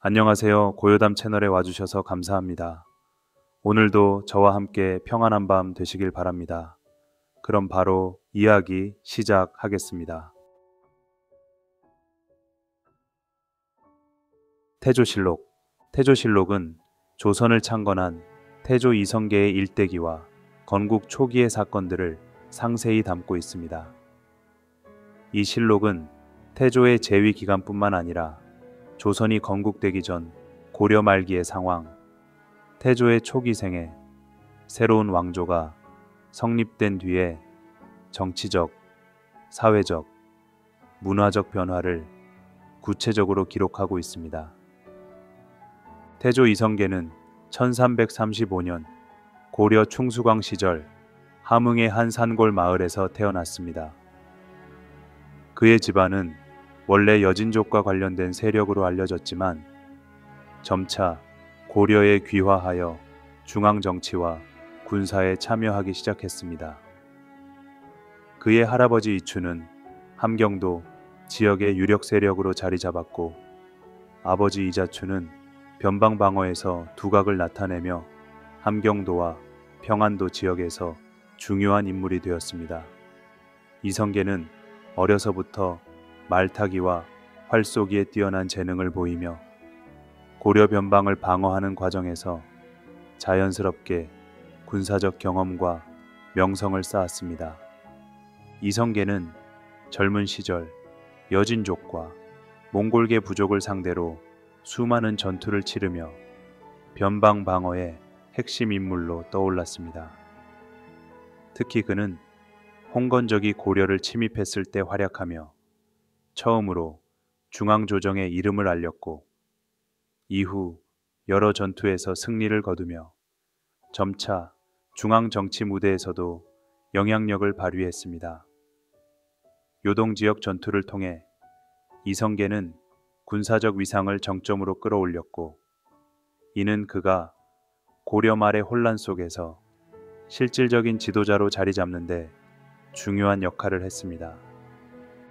안녕하세요. 고요담 채널에 와주셔서 감사합니다. 오늘도 저와 함께 평안한 밤 되시길 바랍니다. 그럼 바로 이야기 시작하겠습니다. 태조실록. 태조실록은 조선을 창건한 태조 이성계의 일대기와 건국 초기의 사건들을 상세히 담고 있습니다. 이 실록은 태조의 재위 기간뿐만 아니라 조선이 건국되기 전 고려 말기의 상황, 태조의 초기 생애, 새로운 왕조가 성립된 뒤에 정치적, 사회적, 문화적 변화를 구체적으로 기록하고 있습니다. 태조 이성계는 1335년 고려 충수광 시절 함흥의 한 산골 마을에서 태어났습니다. 그의 집안은 원래 여진족과 관련된 세력으로 알려졌지만 점차 고려에 귀화하여 중앙정치와 군사에 참여하기 시작했습니다. 그의 할아버지 이추는 함경도 지역의 유력 세력으로 자리 잡았고 아버지 이자추는 변방방어에서 두각을 나타내며 함경도와 평안도 지역에서 중요한 인물이 되었습니다. 이성계는 어려서부터 말타기와 활쏘기에 뛰어난 재능을 보이며 고려 변방을 방어하는 과정에서 자연스럽게 군사적 경험과 명성을 쌓았습니다. 이성계는 젊은 시절 여진족과 몽골계 부족을 상대로 수많은 전투를 치르며 변방 방어의 핵심 인물로 떠올랐습니다. 특히 그는 홍건적이 고려를 침입했을 때 활약하며 처음으로 중앙조정의 이름을 알렸고 이후 여러 전투에서 승리를 거두며 점차 중앙정치 무대에서도 영향력을 발휘했습니다. 요동지역 전투를 통해 이성계는 군사적 위상을 정점으로 끌어올렸고 이는 그가 고려 말의 혼란 속에서 실질적인 지도자로 자리 잡는데 중요한 역할을 했습니다.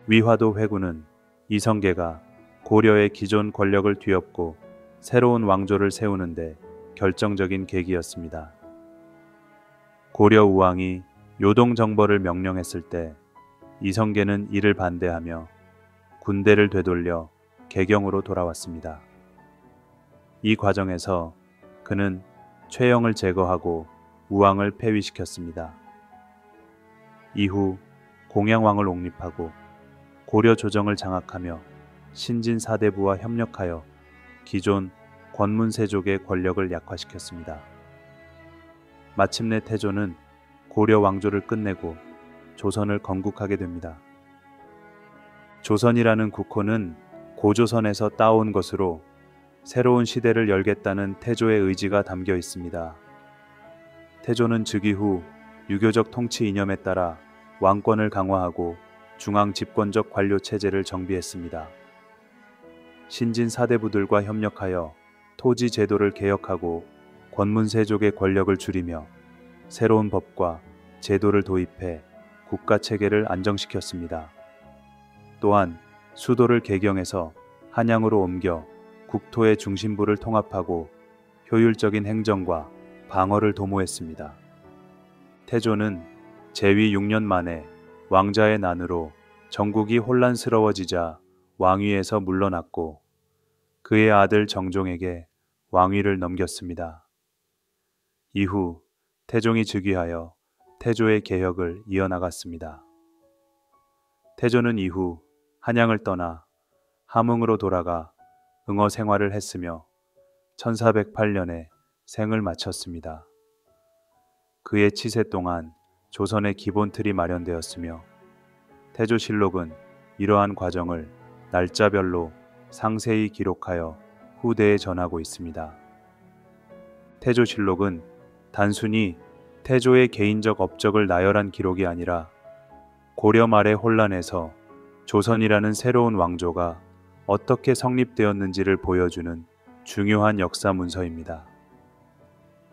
위화도 회군은 이성계가 고려의 기존 권력을 뒤엎고 새로운 왕조를 세우는데 결정적인 계기였습니다. 고려 우왕이 요동정벌을 명령했을 때 이성계는 이를 반대하며 군대를 되돌려 개경으로 돌아왔습니다. 이 과정에서 그는 최영을 제거하고 우왕을 폐위시켰습니다. 이후 공양왕을 옹립하고 고려 조정을 장악하며 신진사대부와 협력하여 기존 권문세족의 권력을 약화시켰습니다. 마침내 태조는 고려 왕조를 끝내고 조선을 건국하게 됩니다. 조선이라는 국호는 고조선에서 따온 것으로 새로운 시대를 열겠다는 태조의 의지가 담겨 있습니다. 태조는 즉위 후 유교적 통치 이념에 따라 왕권을 강화하고 중앙 집권적 관료 체제를 정비했습니다. 신진 사대부들과 협력하여 토지 제도를 개혁하고 권문세족의 권력을 줄이며 새로운 법과 제도를 도입해 국가 체계를 안정시켰습니다. 또한 수도를 개경해서 한양으로 옮겨 국토의 중심부를 통합하고 효율적인 행정과 방어를 도모했습니다. 태조는 재위 6년 만에 왕자의 난으로 전국이 혼란스러워지자 왕위에서 물러났고 그의 아들 정종에게 왕위를 넘겼습니다. 이후 태종이 즉위하여 태조의 개혁을 이어나갔습니다. 태조는 이후 한양을 떠나 함흥으로 돌아가 응어 생활을 했으며 1408년에 생을 마쳤습니다. 그의 치세 동안 조선의 기본 틀이 마련되었으며 태조실록은 이러한 과정을 날짜별로 상세히 기록하여 후대에 전하고 있습니다. 태조실록은 단순히 태조의 개인적 업적을 나열한 기록이 아니라 고려 말의 혼란에서 조선이라는 새로운 왕조가 어떻게 성립되었는지를 보여주는 중요한 역사 문서입니다.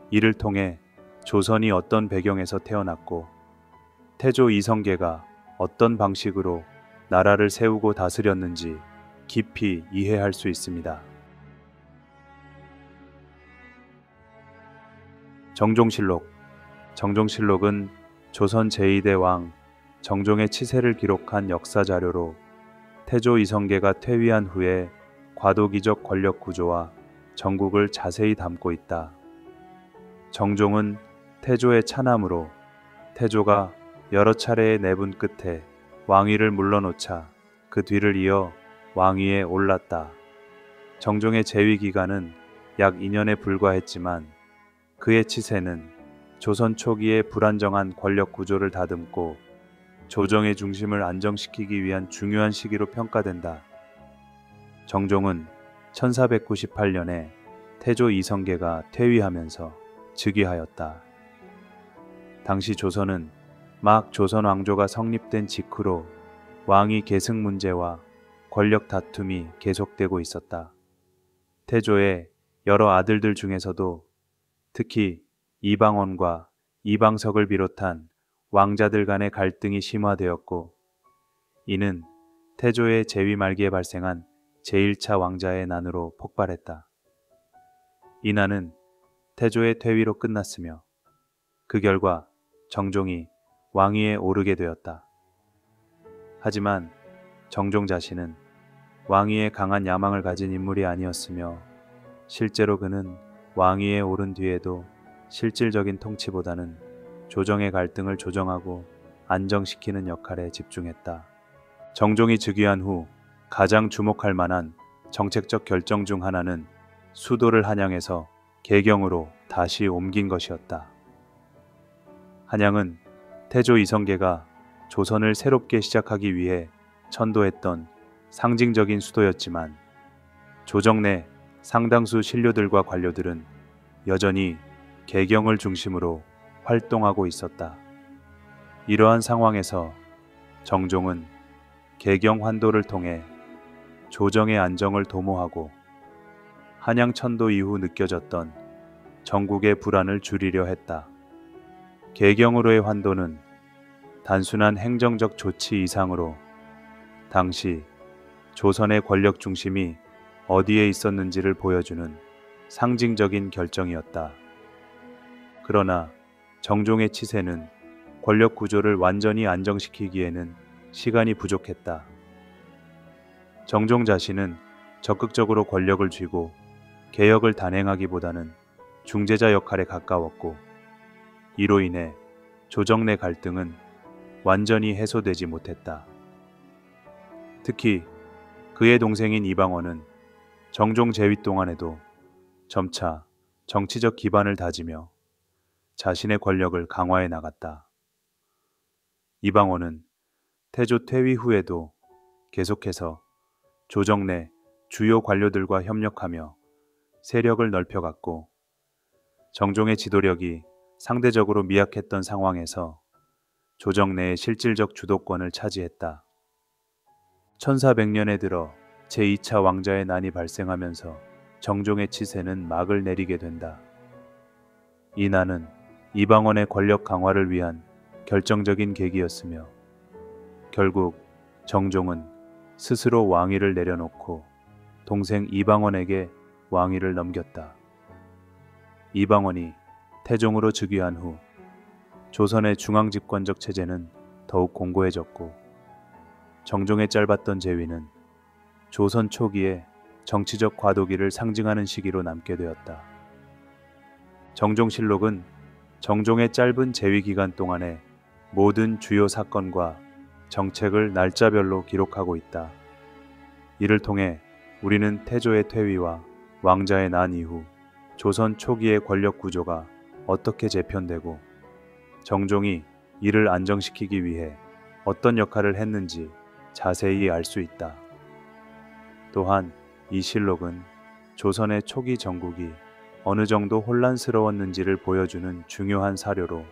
이를 통해 조선이 어떤 배경에서 태어났고 태조 이성계가 어떤 방식으로 나라를 세우고 다스렸는지 깊이 이해할 수 있습니다. 정종실록. 정종실록은 조선 제2대 왕 정종의 치세를 기록한 역사 자료로 태조 이성계가 퇴위한 후에 과도기적 권력 구조와 정국을 자세히 담고 있다. 정종은 태조의 차남으로 태조가 여러 차례의 내분 끝에 왕위를 물러놓자 그 뒤를 이어 왕위에 올랐다. 정종의 재위 기간은 약 2년에 불과했지만 그의 치세는 조선 초기의 불안정한 권력 구조를 다듬고 조정의 중심을 안정시키기 위한 중요한 시기로 평가된다. 정종은 1498년에 태조 이성계가 퇴위하면서 즉위하였다. 당시 조선은 막 조선 왕조가 성립된 직후로 왕위 계승 문제와 권력 다툼이 계속되고 있었다. 태조의 여러 아들들 중에서도 특히 이방원과 이방석을 비롯한 왕자들 간의 갈등이 심화되었고, 이는 태조의 재위 말기에 발생한 제1차 왕자의 난으로 폭발했다. 이 난은 태조의 퇴위로 끝났으며 그 결과 정종이 왕위에 오르게 되었다. 하지만 정종 자신은 왕위에 강한 야망을 가진 인물이 아니었으며 실제로 그는 왕위에 오른 뒤에도 실질적인 통치보다는 조정의 갈등을 조정하고 안정시키는 역할에 집중했다. 정종이 즉위한 후 가장 주목할 만한 정책적 결정 중 하나는 수도를 한양에서 개경으로 다시 옮긴 것이었다. 한양은 태조 이성계가 조선을 새롭게 시작하기 위해 천도했던 상징적인 수도였지만 조정 내 상당수 신료들과 관료들은 여전히 개경을 중심으로 활동하고 있었다. 이러한 상황에서 정종은 개경 환도를 통해 조정의 안정을 도모하고 한양 천도 이후 느껴졌던 전국의 불안을 줄이려 했다. 개경으로의 환도는 단순한 행정적 조치 이상으로 당시 조선의 권력 중심이 어디에 있었는지를 보여주는 상징적인 결정이었다. 그러나 정종의 치세는 권력 구조를 완전히 안정시키기에는 시간이 부족했다. 정종 자신은 적극적으로 권력을 쥐고 개혁을 단행하기보다는 중재자 역할에 가까웠고, 이로 인해 조정 내 갈등은 완전히 해소되지 못했다. 특히 그의 동생인 이방원은 정종 재위 동안에도 점차 정치적 기반을 다지며 자신의 권력을 강화해 나갔다. 이방원은 태조 퇴위 후에도 계속해서 조정 내 주요 관료들과 협력하며 세력을 넓혀갔고, 정종의 지도력이 상대적으로 미약했던 상황에서 조정 내의 실질적 주도권을 차지했다. 1400년에 들어 제2차 왕자의 난이 발생하면서 정종의 치세는 막을 내리게 된다. 이 난은 이방원의 권력 강화를 위한 결정적인 계기였으며 결국 정종은 스스로 왕위를 내려놓고 동생 이방원에게 왕위를 넘겼다. 이방원이 태종으로 즉위한 후 조선의 중앙집권적 체제는 더욱 공고해졌고, 정종의 짧았던 재위는 조선 초기에 정치적 과도기를 상징하는 시기로 남게 되었다. 정종실록은 정종의 짧은 재위 기간 동안의 모든 주요 사건과 정책을 날짜별로 기록하고 있다. 이를 통해 우리는 태조의 퇴위와 왕자의 난 이후 조선 초기의 권력 구조가 어떻게 재편되고 정종이 이를 안정시키기 위해 어떤 역할을 했는지 자세히 알 수 있다. 또한 이 실록은 조선의 초기 정국이 어느 정도 혼란스러웠는지를 보여주는 중요한 사료로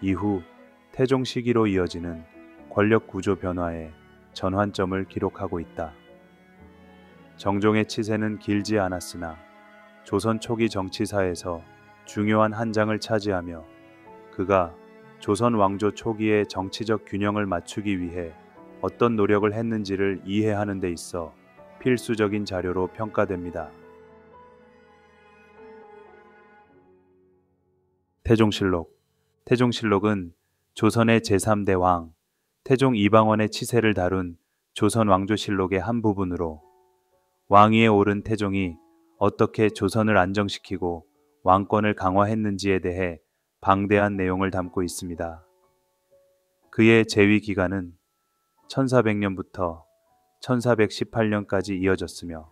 이후 태종 시기로 이어지는 권력 구조 변화의 전환점을 기록하고 있다. 정종의 치세는 길지 않았으나 조선 초기 정치사에서 중요한 한 장을 차지하며 그가 조선 왕조 초기의 정치적 균형을 맞추기 위해 어떤 노력을 했는지를 이해하는 데 있어 필수적인 자료로 평가됩니다. 태종실록. 태종실록은 조선의 제3대 왕 태종 이방원의 치세를 다룬 조선 왕조실록의 한 부분으로 왕위에 오른 태종이 어떻게 조선을 안정시키고 왕권을 강화했는지에 대해 방대한 내용을 담고 있습니다. 그의 재위 기간은 1400년부터 1418년까지 이어졌으며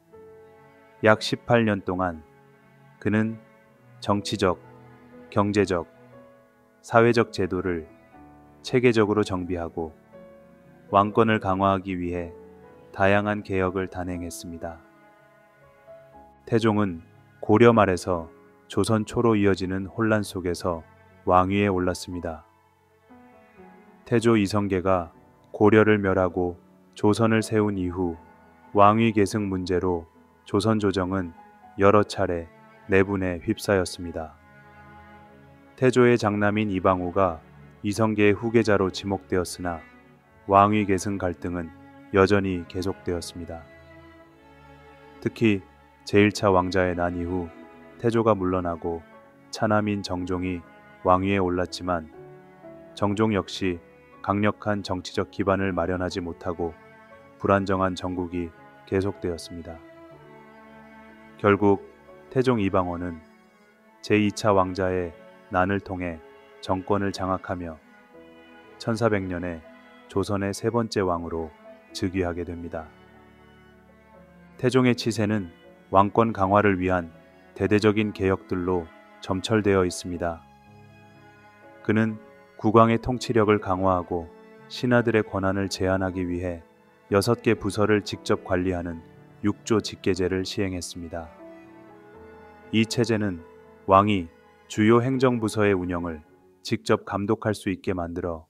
약 18년 동안 그는 정치적, 경제적, 사회적 제도를 체계적으로 정비하고 왕권을 강화하기 위해 다양한 개혁을 단행했습니다. 태종은 고려 말에서 조선 초로 이어지는 혼란 속에서 왕위에 올랐습니다. 태조 이성계가 고려를 멸하고 조선을 세운 이후 왕위 계승 문제로 조선 조정은 여러 차례 내분에 휩싸였습니다. 태조의 장남인 이방우가 이성계의 후계자로 지목되었으나 왕위 계승 갈등은 여전히 계속되었습니다. 특히 제1차 왕자의 난 이후 태조가 물러나고 차남인 정종이 왕위에 올랐지만 정종 역시 강력한 정치적 기반을 마련하지 못하고 불안정한 정국이 계속되었습니다. 결국 태종 이방원은 제2차 왕자의 난을 통해 정권을 장악하며 1400년에 조선의 세 번째 왕으로 즉위하게 됩니다. 태종의 치세는 왕권 강화를 위한 대대적인 개혁들로 점철되어 있습니다. 그는 국왕의 통치력을 강화하고 신하들의 권한을 제한하기 위해 6개 부서를 직접 관리하는 6조 직계제를 시행했습니다. 이 체제는 왕이 주요 행정부서의 운영을 직접 감독할 수 있게 만들어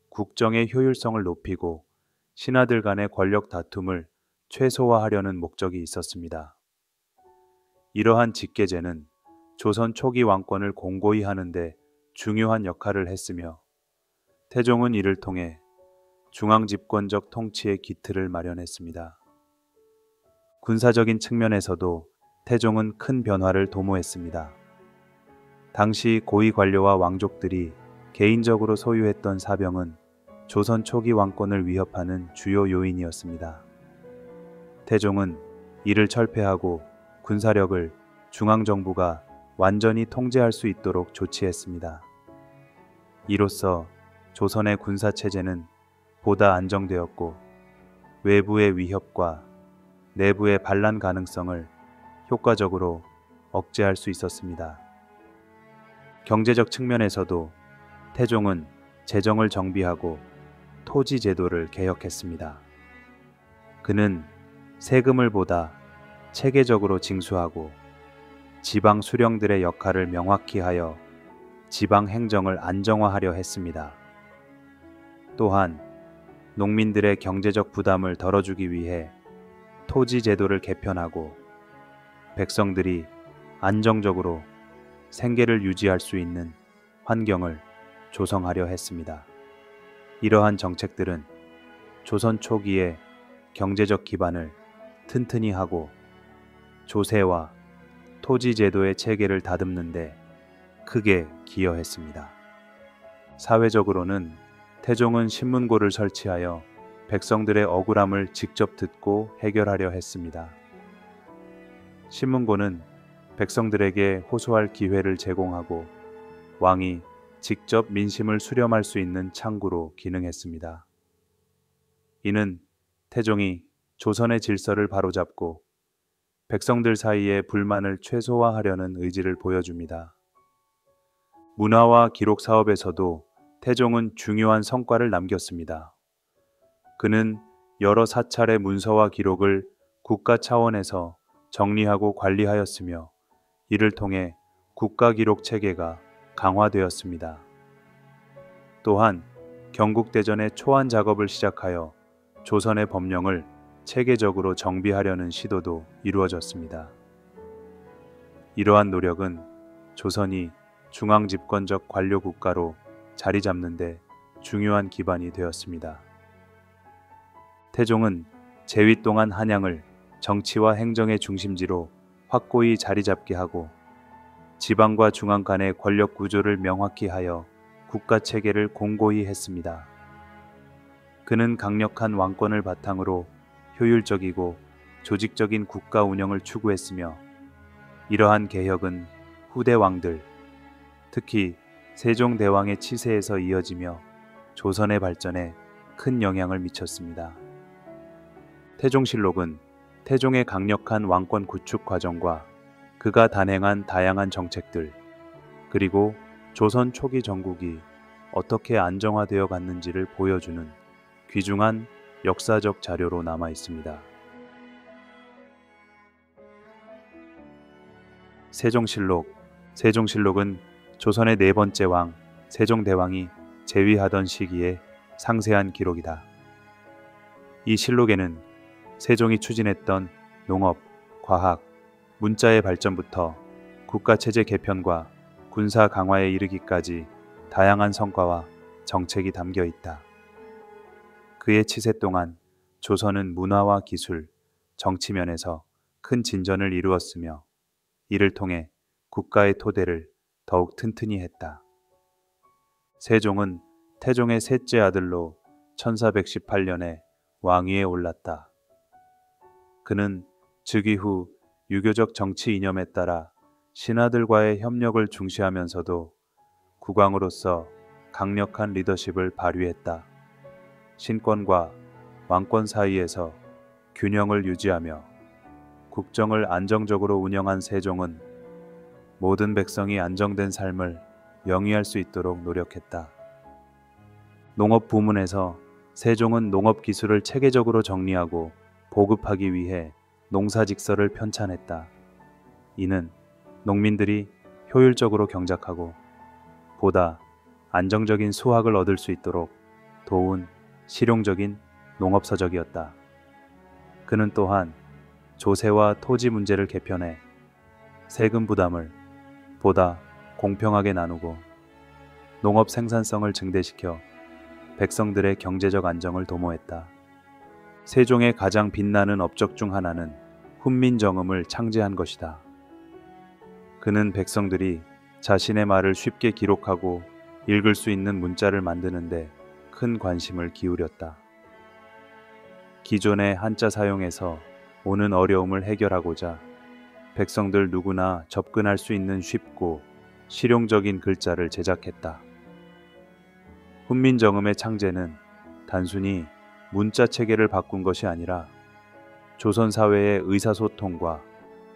국정의 효율성을 높이고 신하들 간의 권력 다툼을 최소화하려는 목적이 있었습니다. 이러한 직계제는 조선 초기 왕권을 공고히 하는데 중요한 역할을 했으며 태종은 이를 통해 중앙집권적 통치의 기틀을 마련했습니다. 군사적인 측면에서도 태종은 큰 변화를 도모했습니다. 당시 고위 관료와 왕족들이 개인적으로 소유했던 사병은 조선 초기 왕권을 위협하는 주요 요인이었습니다. 태종은 이를 철폐하고 군사력을 중앙정부가 완전히 통제할 수 있도록 조치했습니다. 이로써 조선의 군사체제는 보다 안정되었고 외부의 위협과 내부의 반란 가능성을 효과적으로 억제할 수 있었습니다. 경제적 측면에서도 태종은 재정을 정비하고 토지 제도를 개혁했습니다. 그는 세금을 보다 체계적으로 징수하고 지방 수령들의 역할을 명확히 하여 지방 행정을 안정화하려 했습니다. 또한 농민들의 경제적 부담을 덜어주기 위해 토지 제도를 개편하고 백성들이 안정적으로 생계를 유지할 수 있는 환경을 조성하려 했습니다. 이러한 정책들은 조선 초기의 경제적 기반을 튼튼히 하고 조세와 토지 제도의 체계를 다듬는 데 크게 기여했습니다. 사회적으로는 태종은 신문고를 설치하여 백성들의 억울함을 직접 듣고 해결하려 했습니다. 신문고는 백성들에게 호소할 기회를 제공하고 왕이 직접 민심을 수렴할 수 있는 창구로 기능했습니다. 이는 태종이 조선의 질서를 바로잡고 백성들 사이의 불만을 최소화하려는 의지를 보여줍니다. 문화와 기록 사업에서도 태종은 중요한 성과를 남겼습니다. 그는 여러 사찰의 문서와 기록을 국가 차원에서 정리하고 관리하였으며 이를 통해 국가기록 체계가 강화되었습니다. 또한 경국대전의 초안 작업을 시작하여 조선의 법령을 체계적으로 정비하려는 시도도 이루어졌습니다. 이러한 노력은 조선이 중앙집권적 관료 국가로 자리 잡는 데 중요한 기반이 되었습니다. 태종은 재위 동안 한양을 정치와 행정의 중심지로 확고히 자리 잡게 하고 지방과 중앙 간의 권력 구조를 명확히 하여 국가 체계를 공고히 했습니다. 그는 강력한 왕권을 바탕으로 효율적이고 조직적인 국가 운영을 추구했으며, 이러한 개혁은 후대 왕들, 특히 세종대왕의 치세에서 이어지며 조선의 발전에 큰 영향을 미쳤습니다. 태종실록은 태종의 강력한 왕권 구축 과정과 그가 단행한 다양한 정책들, 그리고 조선 초기 전국이 어떻게 안정화되어 갔는지를 보여주는 귀중한 역사적 자료로 남아 있습니다. 세종실록. 세종실록은 조선의 네 번째 왕 세종대왕이 재위하던 시기의 상세한 기록이다. 이 실록에는 세종이 추진했던 농업, 과학, 문자의 발전부터 국가체제 개편과 군사 강화에 이르기까지 다양한 성과와 정책이 담겨 있다. 그의 치세 동안 조선은 문화와 기술, 정치면에서 큰 진전을 이루었으며, 이를 통해 국가의 토대를 더욱 튼튼히 했다. 세종은 태종의 셋째 아들로 1418년에 왕위에 올랐다. 그는 즉위 후 유교적 정치 이념에 따라 신하들과의 협력을 중시하면서도 국왕으로서 강력한 리더십을 발휘했다. 신권과 왕권 사이에서 균형을 유지하며 국정을 안정적으로 운영한 세종은 모든 백성이 안정된 삶을 영위할 수 있도록 노력했다. 농업 부문에서 세종은 농업 기술을 체계적으로 정리하고 보급하기 위해 농사직서를 편찬했다. 이는 농민들이 효율적으로 경작하고 보다 안정적인 수확을 얻을 수 있도록 도운 실용적인 농업서적이었다. 그는 또한 조세와 토지 문제를 개편해 세금 부담을 보다 공평하게 나누고 농업 생산성을 증대시켜 백성들의 경제적 안정을 도모했다. 세종의 가장 빛나는 업적 중 하나는 훈민정음을 창제한 것이다. 그는 백성들이 자신의 말을 쉽게 기록하고 읽을 수 있는 문자를 만드는데 큰 관심을 기울였다. 기존의 한자 사용에서 오는 어려움을 해결하고자 백성들 누구나 접근할 수 있는 쉽고 실용적인 글자를 제작했다. 훈민정음의 창제는 단순히 문자 체계를 바꾼 것이 아니라 조선 사회의 의사소통과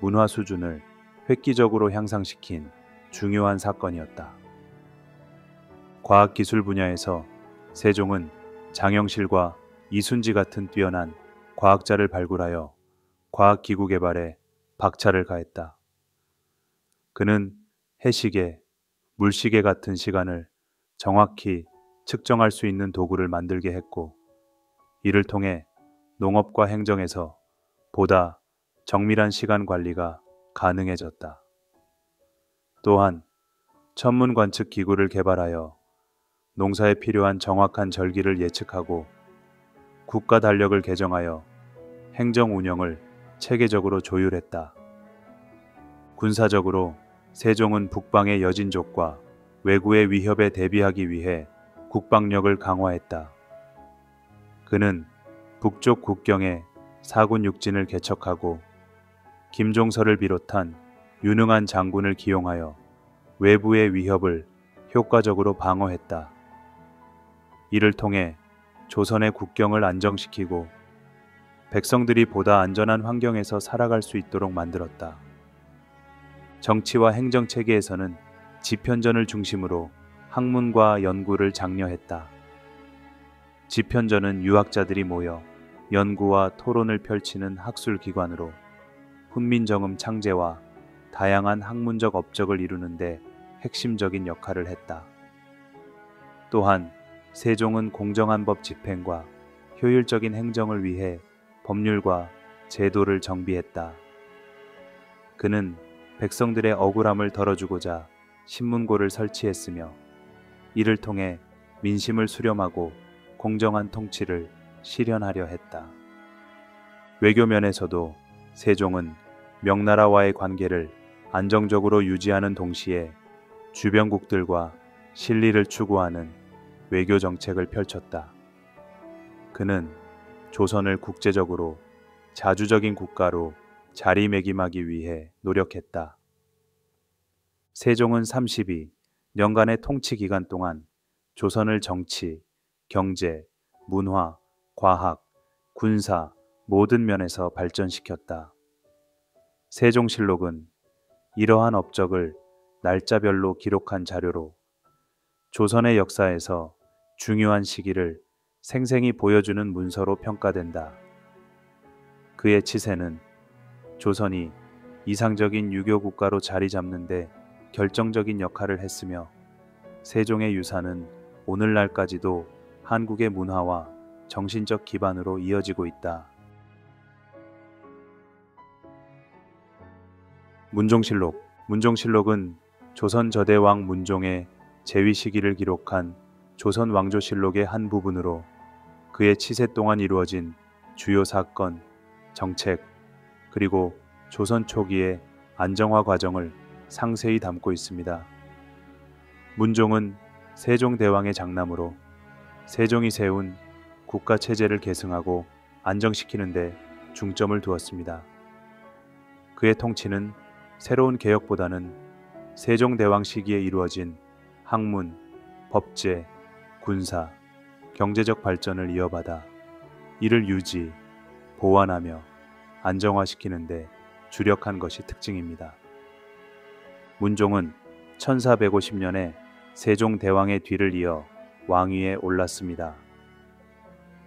문화 수준을 획기적으로 향상시킨 중요한 사건이었다. 과학기술 분야에서 세종은 장영실과 이순지 같은 뛰어난 과학자를 발굴하여 과학기구 개발에 박차를 가했다. 그는 해시계, 물시계 같은 시간을 정확히 측정할 수 있는 도구를 만들게 했고, 이를 통해 농업과 행정에서 보다 정밀한 시간 관리가 가능해졌다. 또한 천문 관측 기구를 개발하여 농사에 필요한 정확한 절기를 예측하고 국가 달력을 개정하여 행정 운영을 체계적으로 조율했다. 군사적으로 세종은 북방의 여진족과 외구의 위협에 대비하기 위해 국방력을 강화했다. 그는 북쪽 국경에 사군 육진을 개척하고 김종서를 비롯한 유능한 장군을 기용하여 외부의 위협을 효과적으로 방어했다. 이를 통해 조선의 국경을 안정시키고 백성들이 보다 안전한 환경에서 살아갈 수 있도록 만들었다. 정치와 행정 체계에서는 집현전을 중심으로 학문과 연구를 장려했다. 집현전은 유학자들이 모여 연구와 토론을 펼치는 학술기관으로 훈민정음 창제와 다양한 학문적 업적을 이루는 데 핵심적인 역할을 했다. 또한 세종은 공정한 법 집행과 효율적인 행정을 위해 법률과 제도를 정비했다. 그는 백성들의 억울함을 덜어주고자 신문고를 설치했으며, 이를 통해 민심을 수렴하고 공정한 통치를 실현하려 했다. 외교면에서도 세종은 명나라와의 관계를 안정적으로 유지하는 동시에 주변국들과 실리를 추구하는 외교 정책을 펼쳤다. 그는 조선을 국제적으로 자주적인 국가로 자리매김하기 위해 노력했다. 세종은 32년간의 통치 기간 동안 조선을 정치, 경제, 문화, 과학, 군사 모든 면에서 발전시켰다. 세종실록은 이러한 업적을 날짜별로 기록한 자료로 조선의 역사에서 중요한 시기를 생생히 보여주는 문서로 평가된다. 그의 치세는 조선이 이상적인 유교 국가로 자리 잡는 데 결정적인 역할을 했으며 세종의 유산은 오늘날까지도 한국의 문화와 정신적 기반으로 이어지고 있다. 문종실록. 문종실록은 조선 저대왕 문종의 재위 시기를 기록한 조선 왕조실록의 한 부분으로 그의 치세 동안 이루어진 주요 사건, 정책, 그리고 조선 초기의 안정화 과정을 상세히 담고 있습니다. 문종은 세종대왕의 장남으로 세종이 세운 국가 체제를 계승하고 안정시키는 데 중점을 두었습니다. 그의 통치는 새로운 개혁보다는 세종대왕 시기에 이루어진 학문, 법제, 군사, 경제적 발전을 이어받아 이를 유지, 보완하며 안정화시키는 데 주력한 것이 특징입니다. 문종은 1450년에 세종대왕의 뒤를 이어 왕위에 올랐습니다.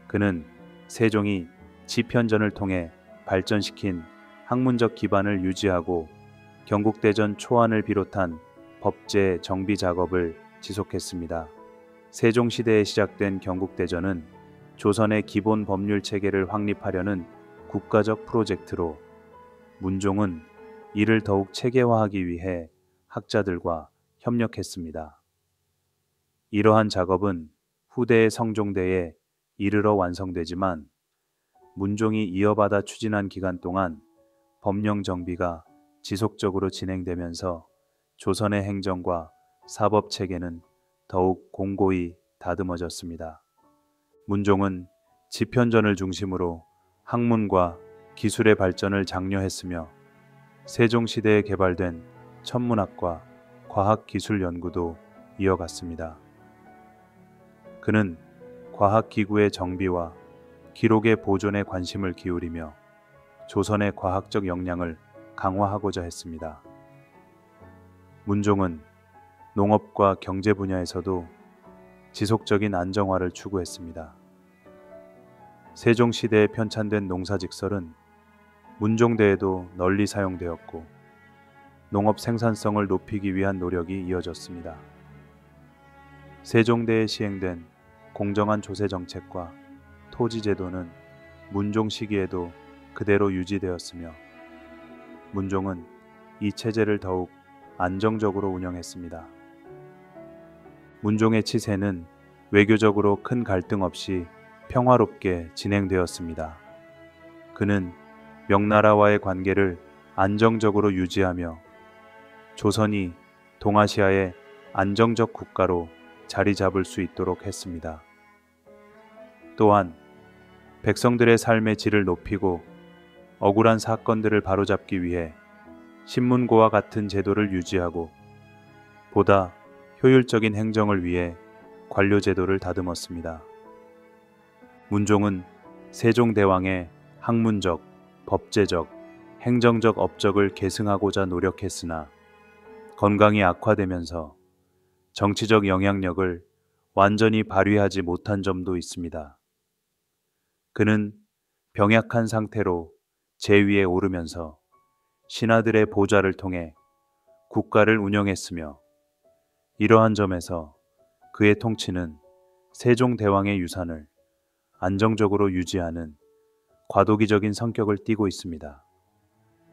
그는 세종이 지편전을 통해 발전시킨 학문적 기반을 유지하고 경국대전 초안을 비롯한 법제 정비 작업을 지속했습니다. 세종시대에 시작된 경국대전은 조선의 기본 법률 체계를 확립하려는 국가적 프로젝트로 문종은 이를 더욱 체계화하기 위해 학자들과 협력했습니다. 이러한 작업은 후대의 성종대에 이르러 완성되지만 문종이 이어받아 추진한 기간 동안 법령 정비가 지속적으로 진행되면서 조선의 행정과 사법 체계는 더욱 공고히 다듬어졌습니다. 문종은 지편전을 중심으로 학문과 기술의 발전을 장려했으며 세종시대에 개발된 천문학과 과학기술 연구도 이어갔습니다. 그는 과학기구의 정비와 기록의 보존에 관심을 기울이며 조선의 과학적 역량을 강화하고자 했습니다. 문종은 농업과 경제 분야에서도 지속적인 안정화를 추구했습니다. 세종시대에 편찬된 농사직설은 문종대에도 널리 사용되었고 농업 생산성을 높이기 위한 노력이 이어졌습니다. 세종대에 시행된 공정한 조세 정책과 토지 제도는 문종 시기에도 그대로 유지되었으며 문종은 이 체제를 더욱 안정적으로 운영했습니다. 문종의 치세는 외교적으로 큰 갈등 없이 평화롭게 진행되었습니다. 그는 명나라와의 관계를 안정적으로 유지하며 조선이 동아시아의 안정적 국가로 자리 잡을 수 있도록 했습니다. 또한 백성들의 삶의 질을 높이고 억울한 사건들을 바로잡기 위해 신문고와 같은 제도를 유지하고 보다 효율적인 행정을 위해 관료제도를 다듬었습니다. 문종은 세종대왕의 학문적, 법제적, 행정적 업적을 계승하고자 노력했으나 건강이 악화되면서 정치적 영향력을 완전히 발휘하지 못한 점도 있습니다. 그는 병약한 상태로 제위에 오르면서 신하들의 보좌를 통해 국가를 운영했으며 이러한 점에서 그의 통치는 세종대왕의 유산을 안정적으로 유지하는 과도기적인 성격을 띠고 있습니다.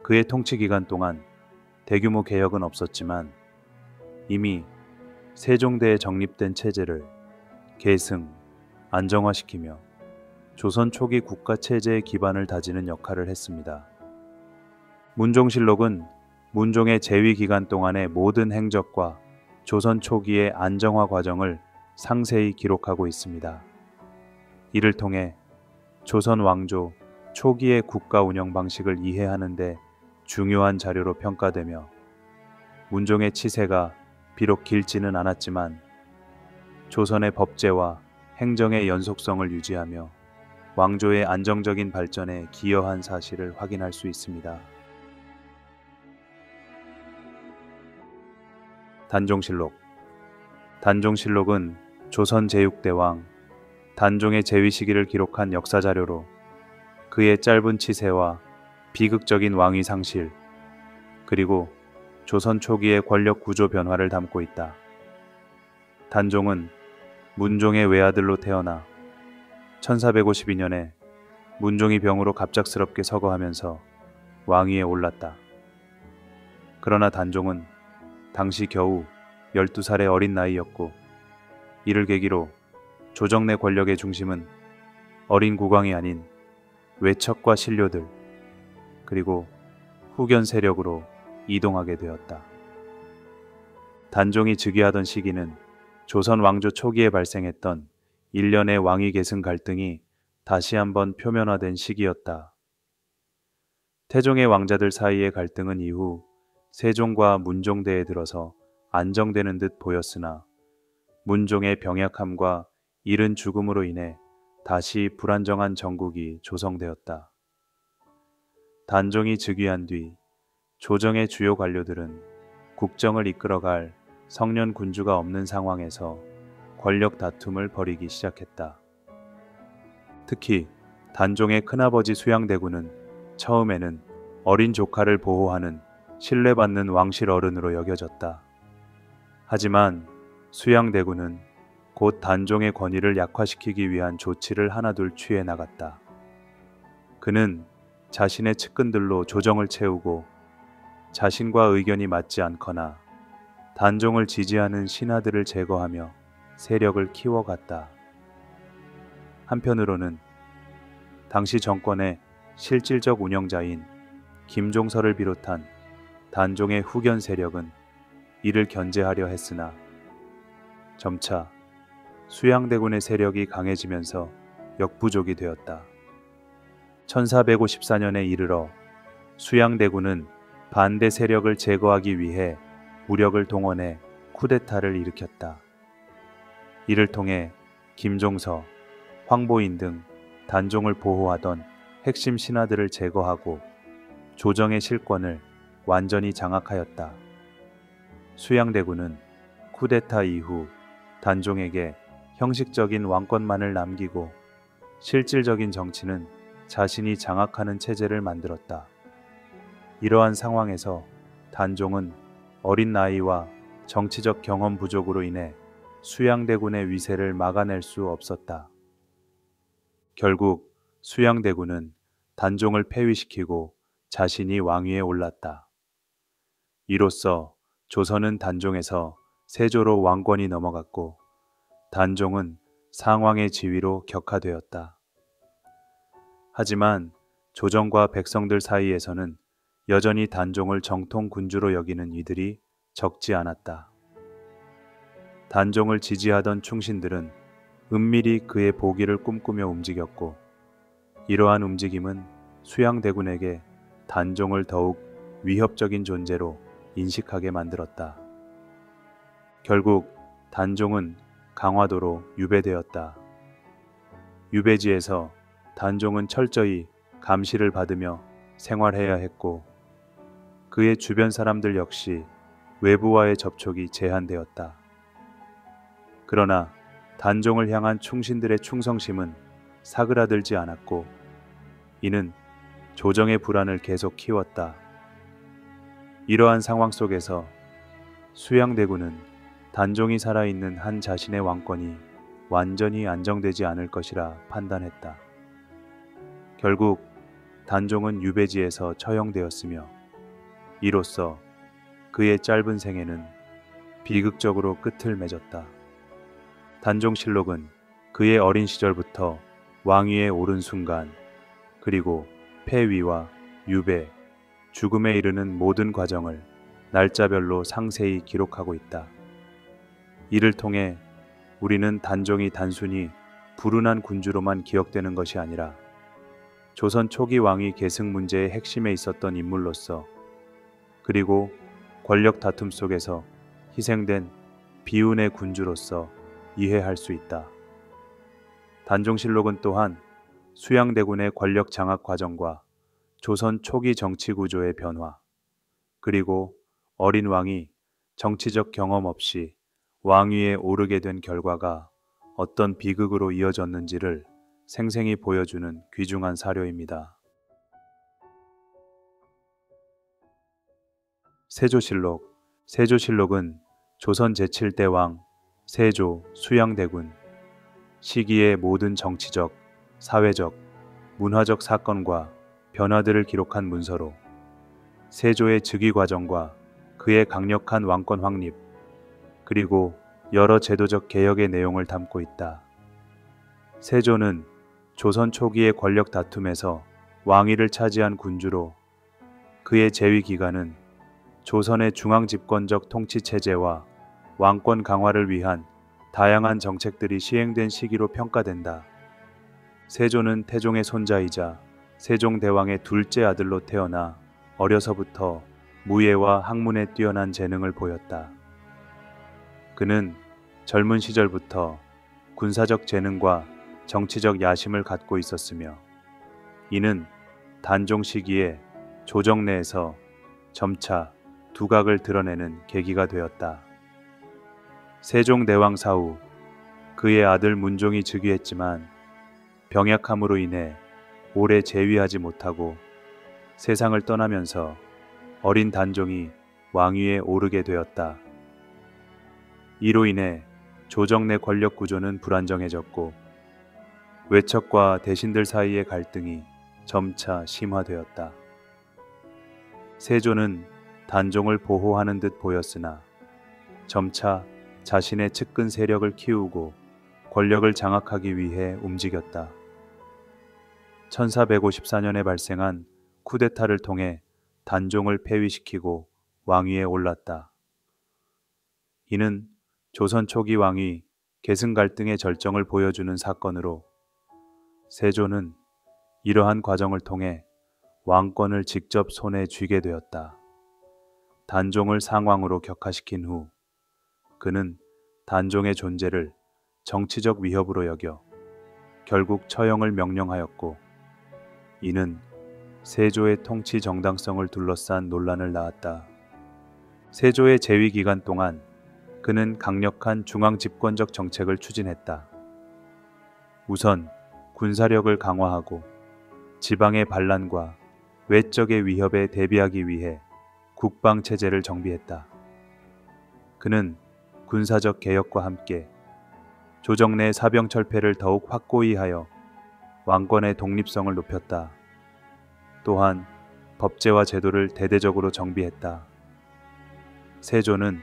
그의 통치 기간 동안 대규모 개혁은 없었지만 이미 세종대에 정립된 체제를 계승, 안정화시키며 조선 초기 국가 체제의 기반을 다지는 역할을 했습니다. 문종실록은 문종의 재위 기간 동안의 모든 행적과 조선 초기의 안정화 과정을 상세히 기록하고 있습니다. 이를 통해 조선 왕조 초기의 국가 운영 방식을 이해하는 데 중요한 자료로 평가되며 문종의 치세가 비록 길지는 않았지만 조선의 법제와 행정의 연속성을 유지하며 왕조의 안정적인 발전에 기여한 사실을 확인할 수 있습니다. 단종실록. 단종실록은 조선 제6대왕 단종의 재위 시기를 기록한 역사 자료로 그의 짧은 치세와 비극적인 왕위 상실, 그리고 조선 초기의 권력 구조 변화를 담고 있다. 단종은 문종의 외아들로 태어나 1452년에 문종이 병으로 갑작스럽게 서거하면서 왕위에 올랐다. 그러나 단종은 당시 겨우 12살의 어린 나이였고, 이를 계기로 조정 내 권력의 중심은 어린 국왕이 아닌 외척과 신료들, 그리고 후견 세력으로 이동하게 되었다. 단종이 즉위하던 시기는 조선 왕조 초기에 발생했던 일련의 왕위 계승 갈등이 다시 한번 표면화된 시기였다. 태종의 왕자들 사이의 갈등은 이후 세종과 문종대에 들어서 안정되는 듯 보였으나 문종의 병약함과 이른 죽음으로 인해 다시 불안정한 정국이 조성되었다. 단종이 즉위한 뒤 조정의 주요 관료들은 국정을 이끌어갈 성년 군주가 없는 상황에서 권력 다툼을 벌이기 시작했다. 특히 단종의 큰아버지 수양대군은 처음에는 어린 조카를 보호하는 신뢰받는 왕실 어른으로 여겨졌다. 하지만 수양대군은 곧 단종의 권위를 약화시키기 위한 조치를 하나둘 취해 나갔다. 그는 자신의 측근들로 조정을 채우고 자신과 의견이 맞지 않거나 단종을 지지하는 신하들을 제거하며 세력을 키워갔다. 한편으로는 당시 정권의 실질적 운영자인 김종서를 비롯한 단종의 후견 세력은 이를 견제하려 했으나 점차 수양대군의 세력이 강해지면서 역부족이 되었다. 1454년에 이르러 수양대군은 반대 세력을 제거하기 위해 무력을 동원해 쿠데타를 일으켰다. 이를 통해 김종서, 황보인 등 단종을 보호하던 핵심 신하들을 제거하고 조정의 실권을 완전히 장악하였다. 수양대군은 쿠데타 이후 단종에게 형식적인 왕권만을 남기고 실질적인 정치는 자신이 장악하는 체제를 만들었다. 이러한 상황에서 단종은 어린 나이와 정치적 경험 부족으로 인해 수양대군의 위세를 막아낼 수 없었다. 결국 수양대군은 단종을 폐위시키고 자신이 왕위에 올랐다. 이로써 조선은 단종에서 세조로 왕권이 넘어갔고 단종은 상왕의 지위로 격하되었다. 하지만 조정과 백성들 사이에서는 여전히 단종을 정통 군주로 여기는 이들이 적지 않았다. 단종을 지지하던 충신들은 은밀히 그의 보기를 꿈꾸며 움직였고, 이러한 움직임은 수양대군에게 단종을 더욱 위협적인 존재로 인식하게 만들었다. 결국 단종은 강화도로 유배되었다. 유배지에서 단종은 철저히 감시를 받으며 생활해야 했고, 그의 주변 사람들 역시 외부와의 접촉이 제한되었다. 그러나 단종을 향한 충신들의 충성심은 사그라들지 않았고, 이는 조정의 불안을 계속 키웠다. 이러한 상황 속에서 수양대군은 단종이 살아있는 한 자신의 왕권이 완전히 안정되지 않을 것이라 판단했다. 결국 단종은 유배지에서 처형되었으며, 이로써 그의 짧은 생애는 비극적으로 끝을 맺었다. 단종실록은 그의 어린 시절부터 왕위에 오른 순간, 그리고 폐위와 유배, 죽음에 이르는 모든 과정을 날짜별로 상세히 기록하고 있다. 이를 통해 우리는 단종이 단순히 불운한 군주로만 기억되는 것이 아니라 조선 초기 왕위 계승 문제의 핵심에 있었던 인물로서, 그리고 권력 다툼 속에서 희생된 비운의 군주로서 이해할 수 있다. 단종실록은 또한 수양대군의 권력 장악 과정과 조선 초기 정치 구조의 변화, 그리고 어린 왕이 정치적 경험 없이 왕위에 오르게 된 결과가 어떤 비극으로 이어졌는지를 생생히 보여주는 귀중한 사료입니다. 세조실록. 세조실록은 조선 제7대 왕 세조 수양대군 시기의 모든 정치적, 사회적, 문화적 사건과 변화들을 기록한 문서로 세조의 즉위 과정과 그의 강력한 왕권 확립, 그리고 여러 제도적 개혁의 내용을 담고 있다. 세조는 조선 초기의 권력 다툼에서 왕위를 차지한 군주로 그의 재위 기간은 조선의 중앙집권적 통치체제와 왕권 강화를 위한 다양한 정책들이 시행된 시기로 평가된다. 세조는 태종의 손자이자 세종대왕의 둘째 아들로 태어나 어려서부터 무예와 학문에 뛰어난 재능을 보였다. 그는 젊은 시절부터 군사적 재능과 정치적 야심을 갖고 있었으며, 이는 단종 시기에 조정 내에서 점차 두각을 드러내는 계기가 되었다. 세종대왕 사후 그의 아들 문종이 즉위했지만 병약함으로 인해 오래 재위하지 못하고 세상을 떠나면서 어린 단종이 왕위에 오르게 되었다. 이로 인해 조정 내 권력 구조는 불안정해졌고 외척과 대신들 사이의 갈등이 점차 심화되었다. 세조는 단종을 보호하는 듯 보였으나 점차 자신의 측근 세력을 키우고 권력을 장악하기 위해 움직였다. 1454년에 발생한 쿠데타를 통해 단종을 폐위시키고 왕위에 올랐다. 이는 조선 초기 왕위 계승 갈등의 절정을 보여주는 사건으로 세조는 이러한 과정을 통해 왕권을 직접 손에 쥐게 되었다. 단종을 상왕으로 격하시킨 후 그는 단종의 존재를 정치적 위협으로 여겨 결국 처형을 명령하였고, 이는 세조의 통치 정당성을 둘러싼 논란을 낳았다. 세조의 재위 기간 동안 그는 강력한 중앙 집권적 정책을 추진했다. 우선 군사력을 강화하고 지방의 반란과 외적의 위협에 대비하기 위해 국방 체제를 정비했다. 그는 군사적 개혁과 함께 조정 내 사병 철폐를 더욱 확고히 하여 왕권의 독립성을 높였다. 또한 법제와 제도를 대대적으로 정비했다. 세조는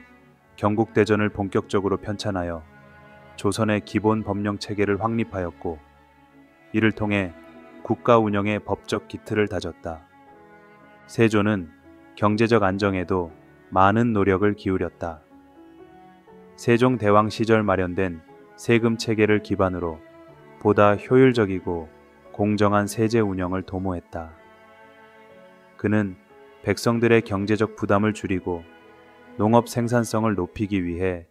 경국대전을 본격적으로 편찬하여 조선의 기본 법령 체계를 확립하였고, 이를 통해 국가 운영의 법적 기틀을 다졌다. 세조는 경제적 안정에도 많은 노력을 기울였다. 세종대왕 시절 마련된 세금 체계를 기반으로 보다 효율적이고 공정한 세제 운영을 도모했다. 그는 백성들의 경제적 부담을 줄이고 농업 생산성을 높이기 위해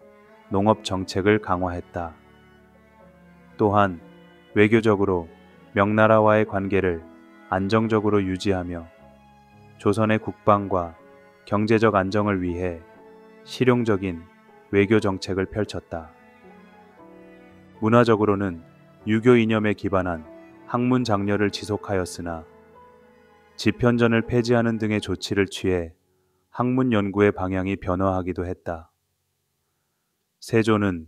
농업 정책을 강화했다. 또한 외교적으로 명나라와의 관계를 안정적으로 유지하며 조선의 국방과 경제적 안정을 위해 실용적인 외교 정책을 펼쳤다. 문화적으로는 유교 이념에 기반한 학문 장려를 지속하였으나 집현전을 폐지하는 등의 조치를 취해 학문 연구의 방향이 변화하기도 했다. 세조는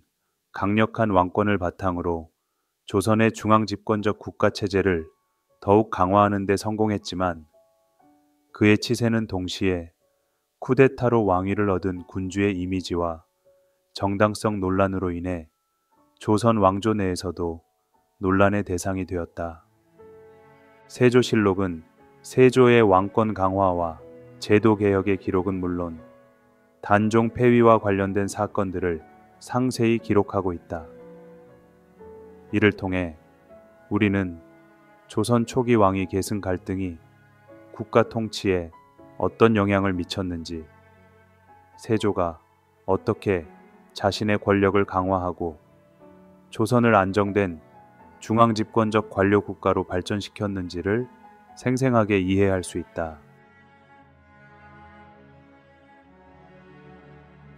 강력한 왕권을 바탕으로 조선의 중앙집권적 국가체제를 더욱 강화하는 데 성공했지만, 그의 치세는 동시에 쿠데타로 왕위를 얻은 군주의 이미지와 정당성 논란으로 인해 조선 왕조 내에서도 논란의 대상이 되었다. 세조실록은 세조의 왕권 강화와 제도 개혁의 기록은 물론 단종 폐위와 관련된 사건들을 상세히 기록하고 있다. 이를 통해 우리는 조선 초기 왕위 계승 갈등이 국가 통치에 어떤 영향을 미쳤는지, 세조가 어떻게 자신의 권력을 강화하고 조선을 안정된 중앙집권적 관료 국가로 발전시켰는지를 생생하게 이해할 수 있다.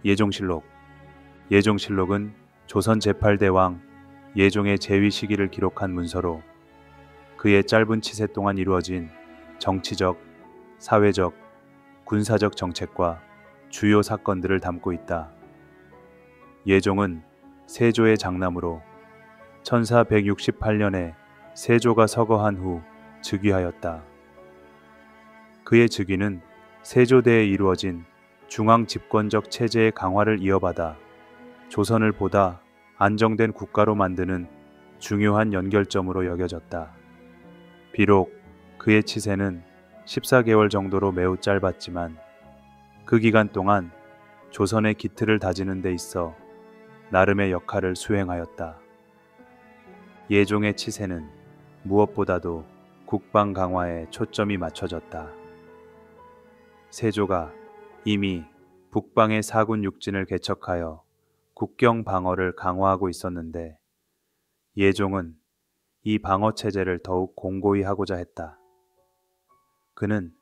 예종실록. 예종실록은 조선 제8대 왕 예종의 재위 시기를 기록한 문서로 그의 짧은 치세 동안 이루어진 정치적, 사회적, 군사적 정책과 주요 사건들을 담고 있다. 예종은 세조의 장남으로 1468년에 세조가 서거한 후 즉위하였다. 그의 즉위는 세조대에 이루어진 중앙 집권적 체제의 강화를 이어받아 조선을 보다 안정된 국가로 만드는 중요한 연결점으로 여겨졌다. 비록 그의 치세는 14개월 정도로 매우 짧았지만 그 기간 동안 조선의 기틀을 다지는 데 있어 나름의 역할을 수행하였다. 예종의 치세는 무엇보다도 국방 강화에 초점이 맞춰졌다. 세조가 이미 북방의 사군 육진을 개척하여 국경 방어를 강화하고 있었는데 예종은 이 방어 체제를 더욱 공고히 하고자 했다. 그는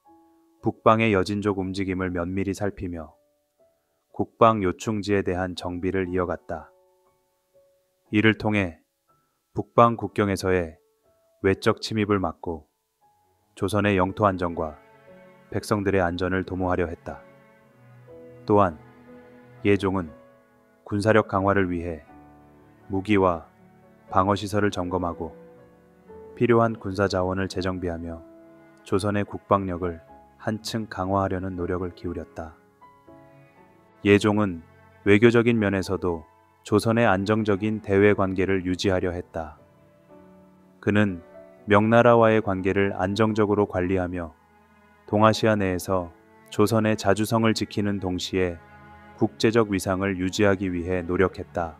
북방의 여진족 움직임을 면밀히 살피며 국방 요충지에 대한 정비를 이어갔다. 이를 통해 북방 국경에서의 외적 침입을 막고 조선의 영토 안정과 백성들의 안전을 도모하려 했다. 또한 예종은 군사력 강화를 위해 무기와 방어시설을 점검하고 필요한 군사 자원을 재정비하며 조선의 국방력을 한층 강화하려는 노력을 기울였다. 예종은 외교적인 면에서도 조선의 안정적인 대외 관계를 유지하려 했다. 그는 명나라와의 관계를 안정적으로 관리하며 동아시아 내에서 조선의 자주성을 지키는 동시에 국제적 위상을 유지하기 위해 노력했다.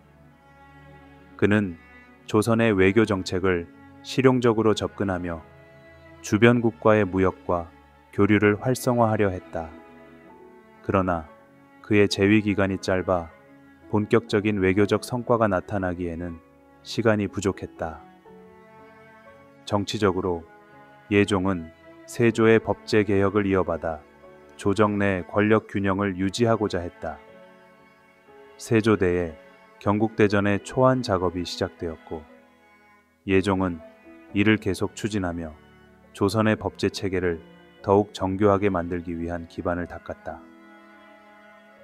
그는 조선의 외교 정책을 실용적으로 접근하며 주변국과의 무역과 교류를 활성화하려 했다. 그러나 그의 재위 기간이 짧아 본격적인 외교적 성과가 나타나기에는 시간이 부족했다. 정치적으로 예종은 세조의 법제 개혁을 이어받아 조정 내 권력 균형을 유지하고자 했다. 세조대에 경국대전의 초안 작업이 시작되었고 예종은 이를 계속 추진하며 조선의 법제 체계를 더욱 정교하게 만들기 위한 기반을 닦았다.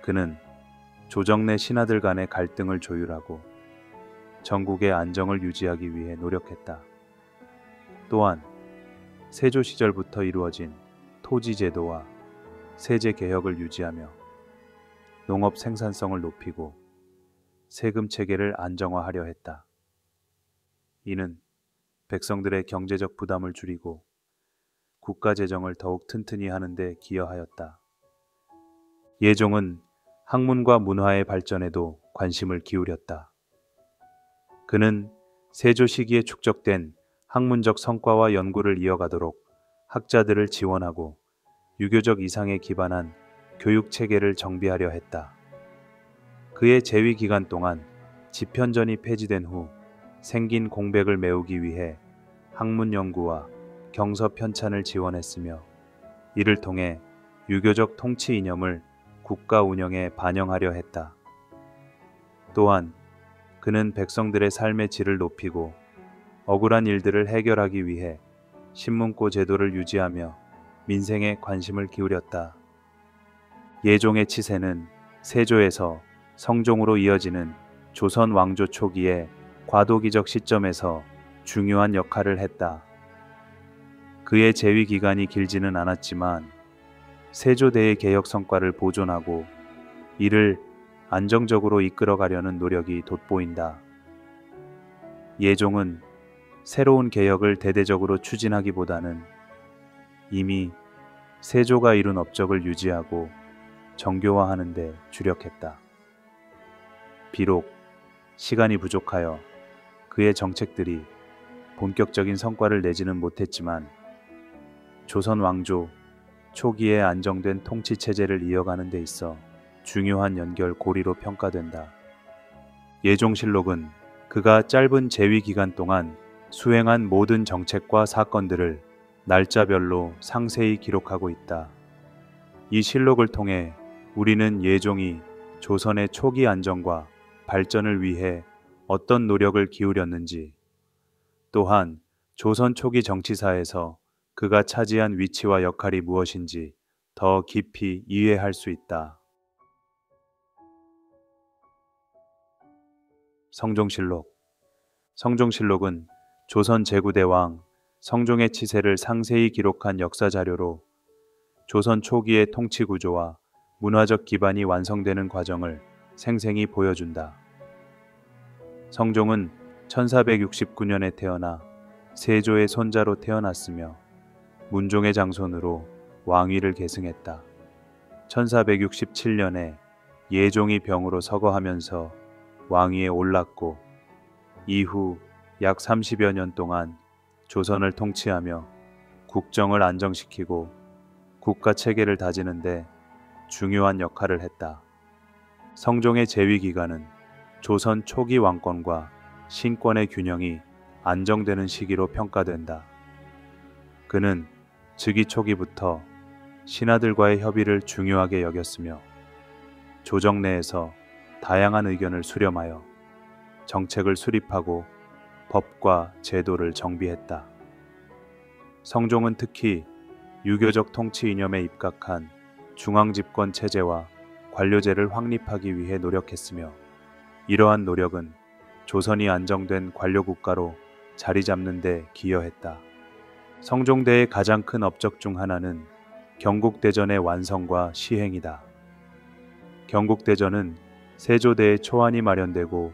그는 조정 내 신하들 간의 갈등을 조율하고 전국의 안정을 유지하기 위해 노력했다. 또한 세조 시절부터 이루어진 토지 제도와 세제 개혁을 유지하며 농업 생산성을 높이고 세금 체계를 안정화하려 했다. 이는 백성들의 경제적 부담을 줄이고 국가 재정을 더욱 튼튼히 하는 데 기여하였다. 예종은 학문과 문화의 발전에도 관심을 기울였다. 그는 세조 시기에 축적된 학문적 성과와 연구를 이어가도록 학자들을 지원하고 유교적 이상에 기반한 교육 체계를 정비하려 했다. 그의 재위 기간 동안 집현전이 폐지된 후 생긴 공백을 메우기 위해 학문 연구와 경서 편찬을 지원했으며 이를 통해 유교적 통치 이념을 국가 운영에 반영하려 했다. 또한 그는 백성들의 삶의 질을 높이고 억울한 일들을 해결하기 위해 신문고 제도를 유지하며 민생에 관심을 기울였다. 예종의 치세는 세조에서 성종으로 이어지는 조선 왕조 초기의 과도기적 시점에서 중요한 역할을 했다. 그의 재위 기간이 길지는 않았지만 세조대의 개혁 성과를 보존하고 이를 안정적으로 이끌어가려는 노력이 돋보인다. 예종은 새로운 개혁을 대대적으로 추진하기보다는 이미 세조가 이룬 업적을 유지하고 정교화하는 데 주력했다. 비록 시간이 부족하여 그의 정책들이 본격적인 성과를 내지는 못했지만 조선 왕조 초기에 안정된 통치 체제를 이어가는 데 있어 중요한 연결고리로 평가된다. 예종실록은 그가 짧은 재위 기간 동안 수행한 모든 정책과 사건들을 날짜별로 상세히 기록하고 있다. 이 실록을 통해 우리는 예종이 조선의 초기 안정과 발전을 위해 어떤 노력을 기울였는지, 또한 조선 초기 정치사에서 그가 차지한 위치와 역할이 무엇인지 더 깊이 이해할 수 있다. 성종실록. 성종실록은 조선 제구대왕 성종의 치세를 상세히 기록한 역사 자료로 조선 초기의 통치 구조와 문화적 기반이 완성되는 과정을 생생히 보여준다. 성종은 1469년에 태어나 세조의 손자로 태어났으며 문종의 장손으로 왕위를 계승했다. 1467년에 예종이 병으로 서거하면서 왕위에 올랐고 이후 약 30여 년 동안 조선을 통치하며 국정을 안정시키고 국가 체계를 다지는데 중요한 역할을 했다. 성종의 재위 기간은 조선 초기 왕권과 신권의 균형이 안정되는 시기로 평가된다. 그는 즉위 초기부터 신하들과의 협의를 중요하게 여겼으며 조정 내에서 다양한 의견을 수렴하여 정책을 수립하고 법과 제도를 정비했다. 성종은 특히 유교적 통치 이념에 입각한 중앙집권 체제와 관료제를 확립하기 위해 노력했으며 이러한 노력은 조선이 안정된 관료국가로 자리 잡는 데 기여했다. 성종대의 가장 큰 업적 중 하나는 경국대전의 완성과 시행이다. 경국대전은 세조대의 초안이 마련되고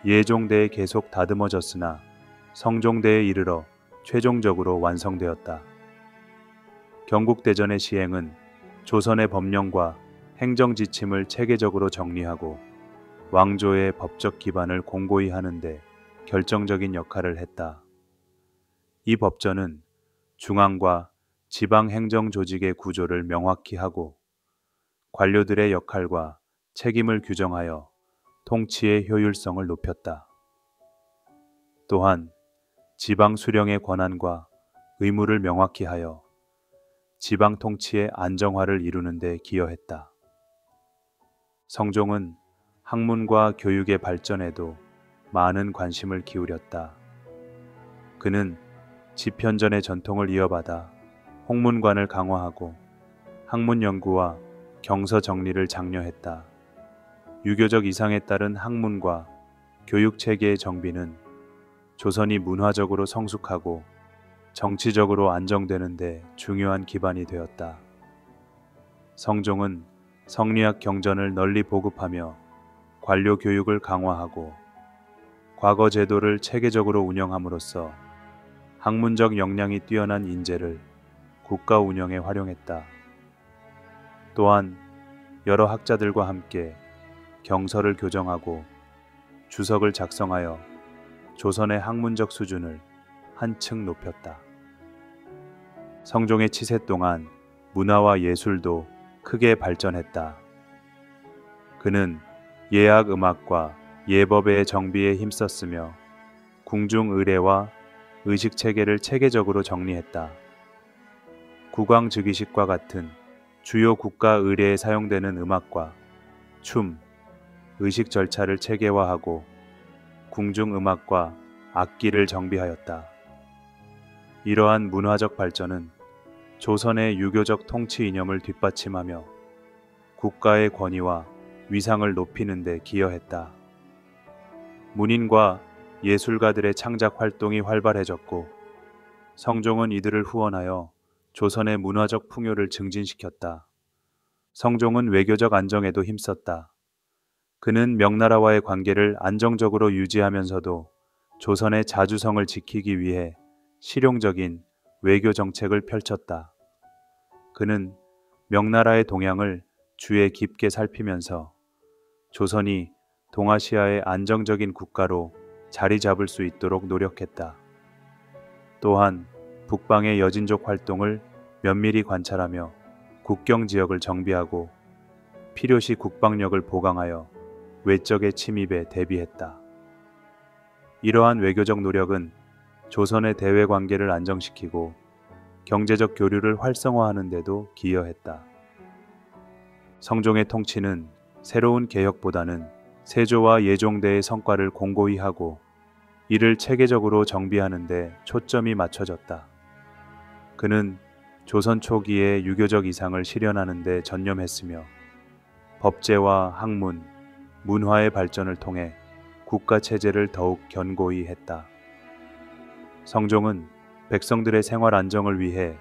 예종대에 계속 다듬어졌으나 성종대에 이르러 최종적으로 완성되었다. 경국대전의 시행은 조선의 법령과 행정지침을 체계적으로 정리하고 왕조의 법적 기반을 공고히 하는데 결정적인 역할을 했다. 이 법전은 중앙과 지방 행정 조직의 구조를 명확히 하고 관료들의 역할과 책임을 규정하여 통치의 효율성을 높였다. 또한 지방 수령의 권한과 의무를 명확히 하여 지방 통치의 안정화를 이루는 데 기여했다. 성종은 학문과 교육의 발전에도 많은 관심을 기울였다. 그는 집현전의 전통을 이어받아 홍문관을 강화하고 학문 연구와 경서 정리를 장려했다. 유교적 이상에 따른 학문과 교육 체계의 정비는 조선이 문화적으로 성숙하고 정치적으로 안정되는 데 중요한 기반이 되었다. 성종은 성리학 경전을 널리 보급하며 관료 교육을 강화하고 과거 제도를 체계적으로 운영함으로써 학문적 역량이 뛰어난 인재를 국가 운영에 활용했다. 또한 여러 학자들과 함께 경서를 교정하고 주석을 작성하여 조선의 학문적 수준을 한층 높였다. 성종의 치세 동안 문화와 예술도 크게 발전했다. 그는 예학 음악과 예법의 정비에 힘썼으며 궁중 의례와 의식 체계를 체계적으로 정리했다. 국왕 즉위식과 같은 주요 국가 의례에 사용되는 음악과 춤, 의식 절차를 체계화하고 궁중 음악과 악기를 정비하였다. 이러한 문화적 발전은 조선의 유교적 통치 이념을 뒷받침하며 국가의 권위와 위상을 높이는 데 기여했다. 문인과 예술가들의 창작 활동이 활발해졌고 성종은 이들을 후원하여 조선의 문화적 풍요를 증진시켰다. 성종은 외교적 안정에도 힘썼다. 그는 명나라와의 관계를 안정적으로 유지하면서도 조선의 자주성을 지키기 위해 실용적인 외교 정책을 펼쳤다. 그는 명나라의 동향을 주의 깊게 살피면서 조선이 동아시아의 안정적인 국가로 자리 잡을 수 있도록 노력했다. 또한 북방의 여진족 활동을 면밀히 관찰하며 국경 지역을 정비하고 필요시 국방력을 보강하여 외적의 침입에 대비했다. 이러한 외교적 노력은 조선의 대외 관계를 안정시키고 경제적 교류를 활성화하는 데도 기여했다. 성종의 통치는 새로운 개혁보다는 세조와 예종대의 성과를 공고히 하고 이를 체계적으로 정비하는 데 초점이 맞춰졌다. 그는 조선 초기의 유교적 이상을 실현하는 데 전념했으며 법제와 학문, 문화의 발전을 통해 국가 체제를 더욱 견고히 했다. 성종은 백성들의 생활 안정을 위해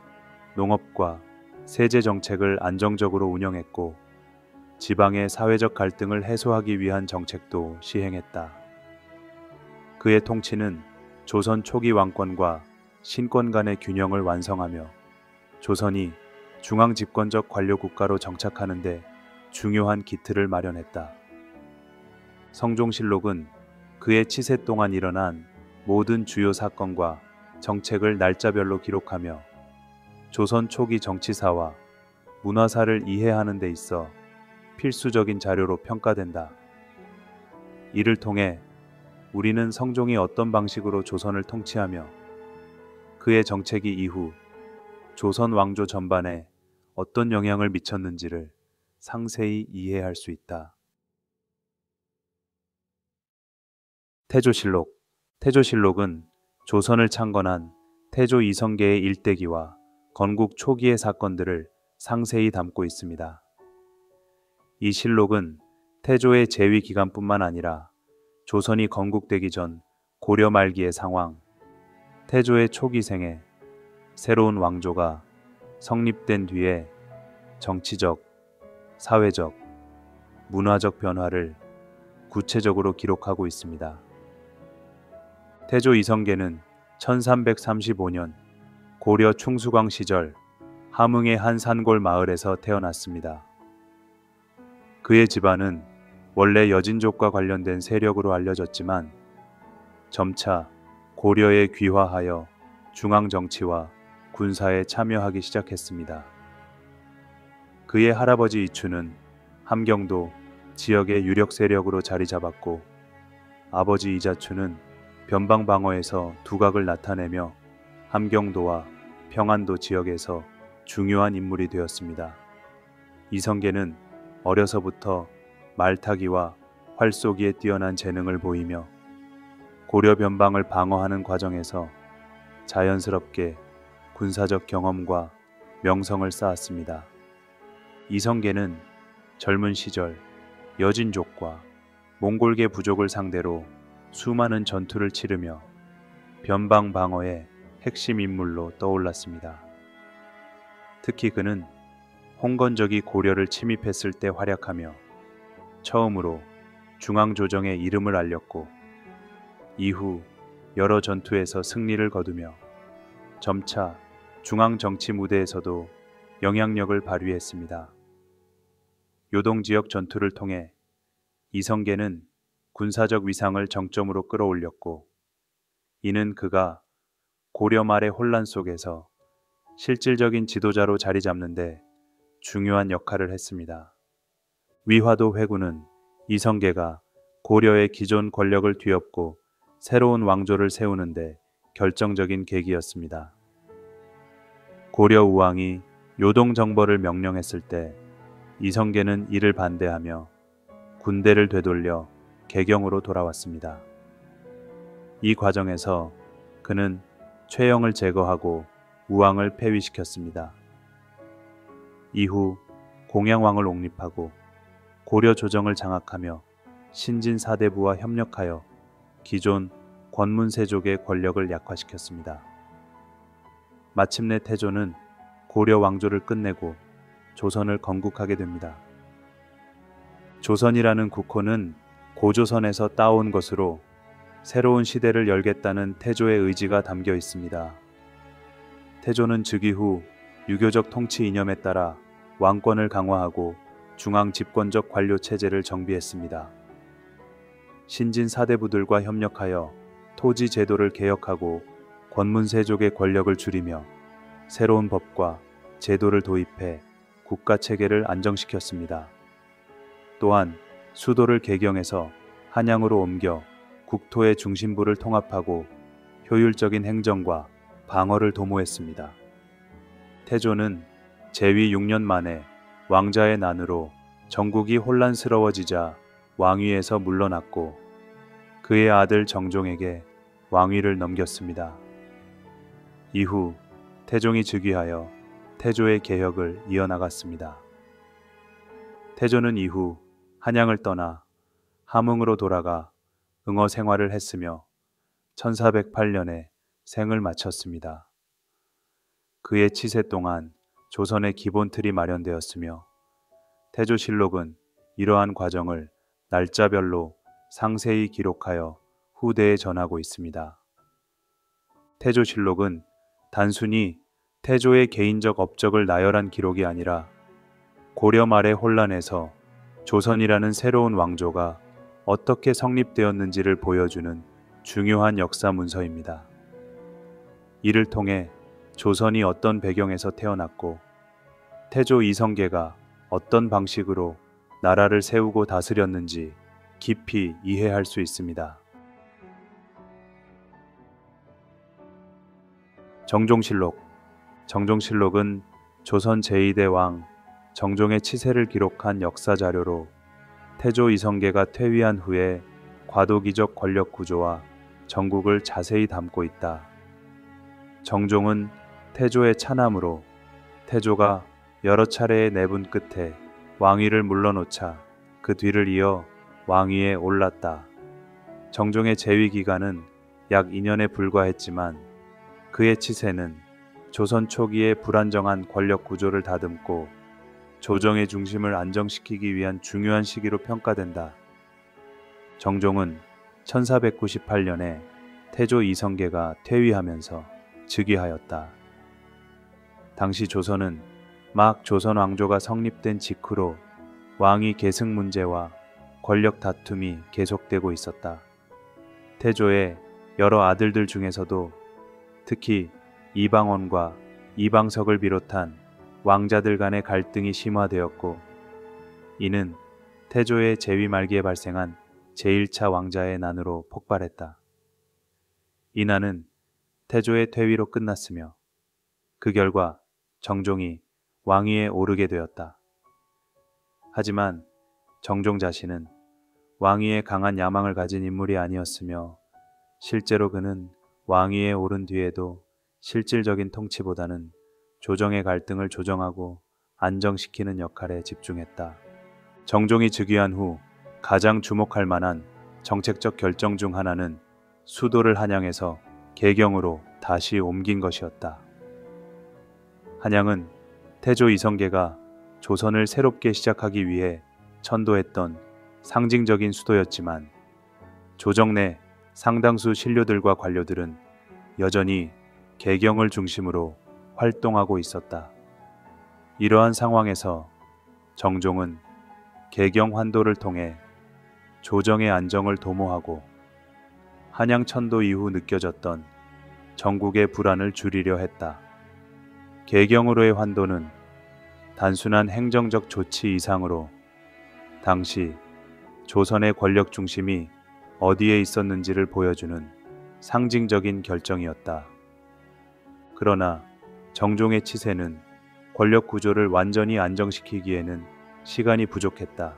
농업과 세제 정책을 안정적으로 운영했고 지방의 사회적 갈등을 해소하기 위한 정책도 시행했다. 그의 통치는 조선 초기 왕권과 신권 간의 균형을 완성하며 조선이 중앙 집권적 관료 국가로 정착하는 데 중요한 기틀을 마련했다. 성종실록은 그의 치세 동안 일어난 모든 주요 사건과 정책을 날짜별로 기록하며 조선 초기 정치사와 문화사를 이해하는 데 있어 필수적인 자료로 평가된다. 이를 통해 우리는 성종이 어떤 방식으로 조선을 통치하며 그의 정책이 이후 조선 왕조 전반에 어떤 영향을 미쳤는지를 상세히 이해할 수 있다. 태조실록. 태조실록은 조선을 창건한 태조 이성계의 일대기와 건국 초기의 사건들을 상세히 담고 있습니다. 이 실록은 태조의 재위 기간뿐만 아니라 조선이 건국되기 전 고려 말기의 상황, 태조의 초기 생애, 새로운 왕조가 성립된 뒤에 정치적, 사회적, 문화적 변화를 구체적으로 기록하고 있습니다. 태조 이성계는 1335년 고려 충수광 시절 함흥의 한 산골 마을에서 태어났습니다. 그의 집안은 원래 여진족과 관련된 세력으로 알려졌지만 점차 고려에 귀화하여 중앙정치와 군사에 참여하기 시작했습니다. 그의 할아버지 이추는 함경도 지역의 유력 세력으로 자리 잡았고 아버지 이자추는 변방 방어에서 두각을 나타내며 함경도와 평안도 지역에서 중요한 인물이 되었습니다. 이성계는 어려서부터 말타기와 활쏘기에 뛰어난 재능을 보이며 고려 변방을 방어하는 과정에서 자연스럽게 군사적 경험과 명성을 쌓았습니다. 이성계는 젊은 시절 여진족과 몽골계 부족을 상대로 수많은 전투를 치르며 변방 방어의 핵심 인물로 떠올랐습니다. 특히 그는 홍건적이 고려를 침입했을 때 활약하며 처음으로 중앙조정의 이름을 알렸고 이후 여러 전투에서 승리를 거두며 점차 중앙정치 무대에서도 영향력을 발휘했습니다. 요동지역 전투를 통해 이성계는 군사적 위상을 정점으로 끌어올렸고 이는 그가 고려 말의 혼란 속에서 실질적인 지도자로 자리 잡는데 중요한 역할을 했습니다. 위화도 회군은 이성계가 고려의 기존 권력을 뒤엎고 새로운 왕조를 세우는데 결정적인 계기였습니다. 고려 우왕이 요동정벌을 명령했을 때 이성계는 이를 반대하며 군대를 되돌려 개경으로 돌아왔습니다. 이 과정에서 그는 최영을 제거하고 우왕을 폐위시켰습니다. 이후 공양왕을 옹립하고 고려 조정을 장악하며 신진 사대부와 협력하여 기존 권문세족의 권력을 약화시켰습니다. 마침내 태조는 고려 왕조를 끝내고 조선을 건국하게 됩니다. 조선이라는 국호는 고조선에서 따온 것으로 새로운 시대를 열겠다는 태조의 의지가 담겨 있습니다. 태조는 즉위 후 유교적 통치 이념에 따라 왕권을 강화하고 중앙 집권적 관료 체제를 정비했습니다. 신진 사대부들과 협력하여 토지 제도를 개혁하고 권문세족의 권력을 줄이며 새로운 법과 제도를 도입해 국가 체계를 안정시켰습니다. 또한 수도를 개경해서 한양으로 옮겨 국토의 중심부를 통합하고 효율적인 행정과 방어를 도모했습니다. 태조는 재위 6년 만에 왕자의 난으로 전국이 혼란스러워지자 왕위에서 물러났고 그의 아들 정종에게 왕위를 넘겼습니다. 이후 태종이 즉위하여 태조의 개혁을 이어나갔습니다. 태조는 이후 한양을 떠나 함흥으로 돌아가 응어 생활을 했으며 1408년에 생을 마쳤습니다. 그의 치세 동안 조선의 기본 틀이 마련되었으며 태조실록은 이러한 과정을 날짜별로 상세히 기록하여 후대에 전하고 있습니다. 태조실록은 단순히 태조의 개인적 업적을 나열한 기록이 아니라 고려 말의 혼란에서 조선이라는 새로운 왕조가 어떻게 성립되었는지를 보여주는 중요한 역사 문서입니다. 이를 통해 조선이 어떤 배경에서 태어났고 태조 이성계가 어떤 방식으로 나라를 세우고 다스렸는지 깊이 이해할 수 있습니다. 정종실록. 정종실록은 조선 제2대 왕 정종의 치세를 기록한 역사 자료로 태조 이성계가 퇴위한 후에 과도기적 권력 구조와 전국을 자세히 담고 있다. 정종은 태조의 차남으로 태조가 여러 차례의 내분 끝에 왕위를 물러놓자 그 뒤를 이어 왕위에 올랐다. 정종의 재위 기간은 약 2년에 불과했지만 그의 치세는 조선 초기의 불안정한 권력 구조를 다듬고 조정의 중심을 안정시키기 위한 중요한 시기로 평가된다. 정종은 1498년에 태조 이성계가 퇴위하면서 즉위하였다. 당시 조선은 막 조선 왕조가 성립된 직후로 왕위 계승 문제와 권력 다툼이 계속되고 있었다. 태조의 여러 아들들 중에서도 특히 이방원과 이방석을 비롯한 왕자들 간의 갈등이 심화되었고 이는 태조의 재위 말기에 발생한 제1차 왕자의 난으로 폭발했다. 이 난은 태조의 퇴위로 끝났으며 그 결과 정종이 왕위에 오르게 되었다. 하지만 정종 자신은 왕위에 강한 야망을 가진 인물이 아니었으며 실제로 그는 왕위에 오른 뒤에도 실질적인 통치보다는 조정의 갈등을 조정하고 안정시키는 역할에 집중했다. 정종이 즉위한 후 가장 주목할 만한 정책적 결정 중 하나는 수도를 한양에서 개경으로 다시 옮긴 것이었다. 한양은 태조 이성계가 조선을 새롭게 시작하기 위해 천도했던 상징적인 수도였지만 조정 내 상당수 신료들과 관료들은 여전히 개경을 중심으로 활동하고 있었다. 이러한 상황에서 정종은 개경 환도를 통해 조정의 안정을 도모하고 한양 천도 이후 느껴졌던 전국의 불안을 줄이려 했다. 개경으로의 환도는 단순한 행정적 조치 이상으로 당시 조선의 권력 중심이 어디에 있었는지를 보여주는 상징적인 결정이었다. 그러나 정종의 치세는 권력 구조를 완전히 안정시키기에는 시간이 부족했다.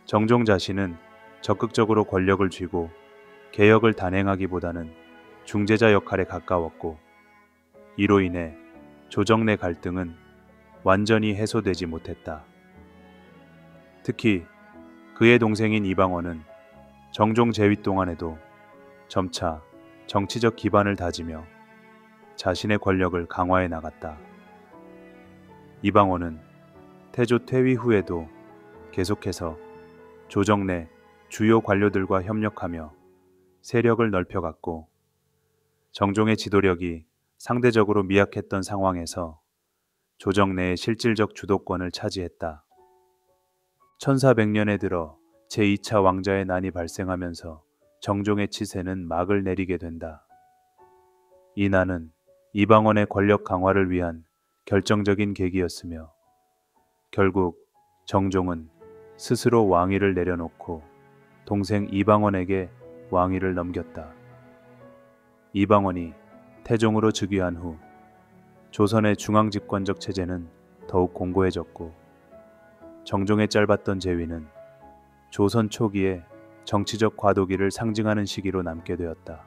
정종 자신은 적극적으로 권력을 쥐고 개혁을 단행하기보다는 중재자 역할에 가까웠고 이로 인해 조정 내 갈등은 완전히 해소되지 못했다. 특히 그의 동생인 이방원은 정종 재위 동안에도 점차 정치적 기반을 다지며 자신의 권력을 강화해 나갔다. 이방원은 태조 퇴위 후에도 계속해서 조정 내 주요 관료들과 협력하며 세력을 넓혀갔고 정종의 지도력이 상대적으로 미약했던 상황에서 조정 내의 실질적 주도권을 차지했다. 1400년에 들어 제2차 왕자의 난이 발생하면서 정종의 치세는 막을 내리게 된다. 이 난은 이방원의 권력 강화를 위한 결정적인 계기였으며 결국 정종은 스스로 왕위를 내려놓고 동생 이방원에게 왕위를 넘겼다. 이방원이 태종으로 즉위한 후 조선의 중앙집권적 체제는 더욱 공고해졌고 정종의 짧았던 재위는 조선 초기에 정치적 과도기를 상징하는 시기로 남게 되었다.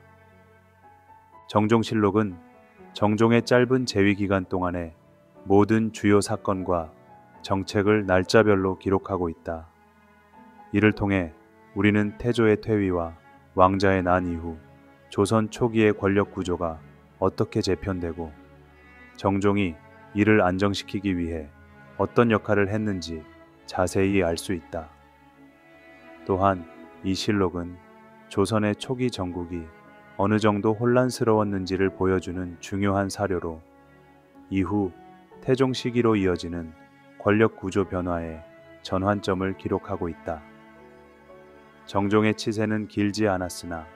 정종실록은 정종의 짧은 재위 기간 동안의 모든 주요 사건과 정책을 날짜별로 기록하고 있다. 이를 통해 우리는 태조의 퇴위와 왕자의 난 이후 조선 초기의 권력 구조가 어떻게 재편되고 정종이 이를 안정시키기 위해 어떤 역할을 했는지 자세히 알 수 있다. 또한 이 실록은 조선의 초기 정국이 어느 정도 혼란스러웠는지를 보여주는 중요한 사료로 이후 태종 시기로 이어지는 권력 구조 변화의 전환점을 기록하고 있다. 정종의 치세는 길지 않았으나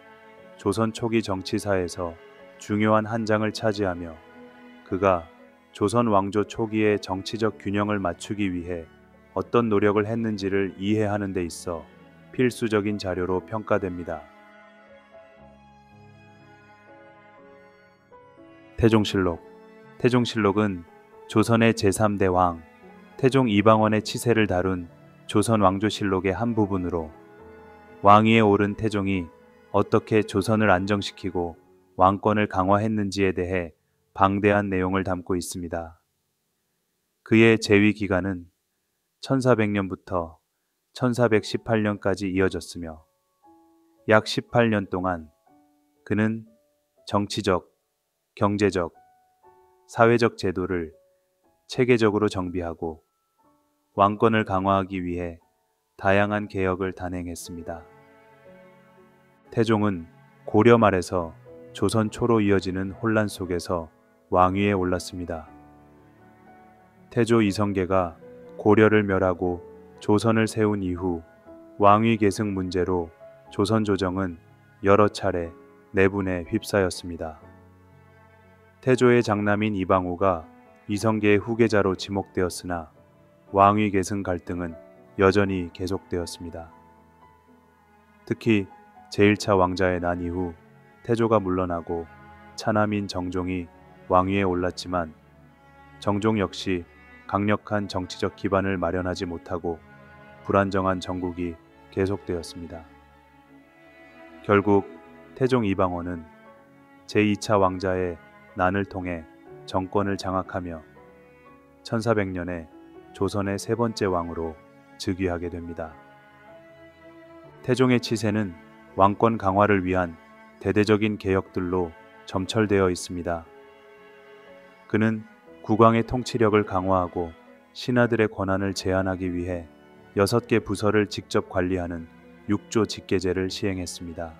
조선 초기 정치사에서 중요한 한 장을 차지하며 그가 조선 왕조 초기의 정치적 균형을 맞추기 위해 어떤 노력을 했는지를 이해하는 데 있어 필수적인 자료로 평가됩니다. 태종실록. 태종실록은 조선의 제3대 왕 태종 이방원의 치세를 다룬 조선 왕조실록의 한 부분으로 왕위에 오른 태종이 어떻게 조선을 안정시키고 왕권을 강화했는지에 대해 방대한 내용을 담고 있습니다. 그의 재위 기간은 1400년부터 1418년까지 이어졌으며 약 18년 동안 그는 정치적, 경제적, 사회적 제도를 체계적으로 정비하고 왕권을 강화하기 위해 다양한 개혁을 단행했습니다. 태종은 고려 말에서 조선 초로 이어지는 혼란 속에서 왕위에 올랐습니다. 태조 이성계가 고려를 멸하고 조선을 세운 이후 왕위 계승 문제로 조선 조정은 여러 차례 내분에 휩싸였습니다. 태조의 장남인 이방우가 이성계의 후계자로 지목되었으나 왕위 계승 갈등은 여전히 계속되었습니다. 특히 제1차 왕자의 난 이후 태조가 물러나고 차남인 정종이 왕위에 올랐지만 정종 역시 강력한 정치적 기반을 마련하지 못하고 불안정한 정국이 계속되었습니다. 결국 태종 이방원은 제2차 왕자의 난을 통해 정권을 장악하며 1400년에 조선의 세 번째 왕으로 즉위하게 됩니다. 태종의 치세는 왕권 강화를 위한 대대적인 개혁들로 점철되어 있습니다. 그는 국왕의 통치력을 강화하고 신하들의 권한을 제한하기 위해 6개 부서를 직접 관리하는 6조 직계제를 시행했습니다.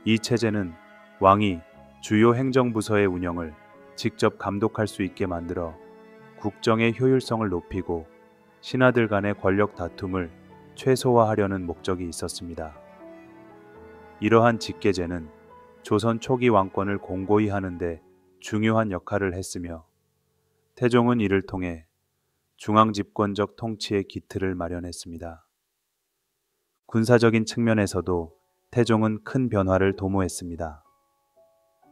이 체제는 왕이 주요 행정부서의 운영을 직접 감독할 수 있게 만들어 국정의 효율성을 높이고 신하들 간의 권력 다툼을 최소화하려는 목적이 있었습니다. 이러한 직계제는 조선 초기 왕권을 공고히 하는데 중요한 역할을 했으며 태종은 이를 통해 중앙집권적 통치의 기틀을 마련했습니다. 군사적인 측면에서도 태종은 큰 변화를 도모했습니다.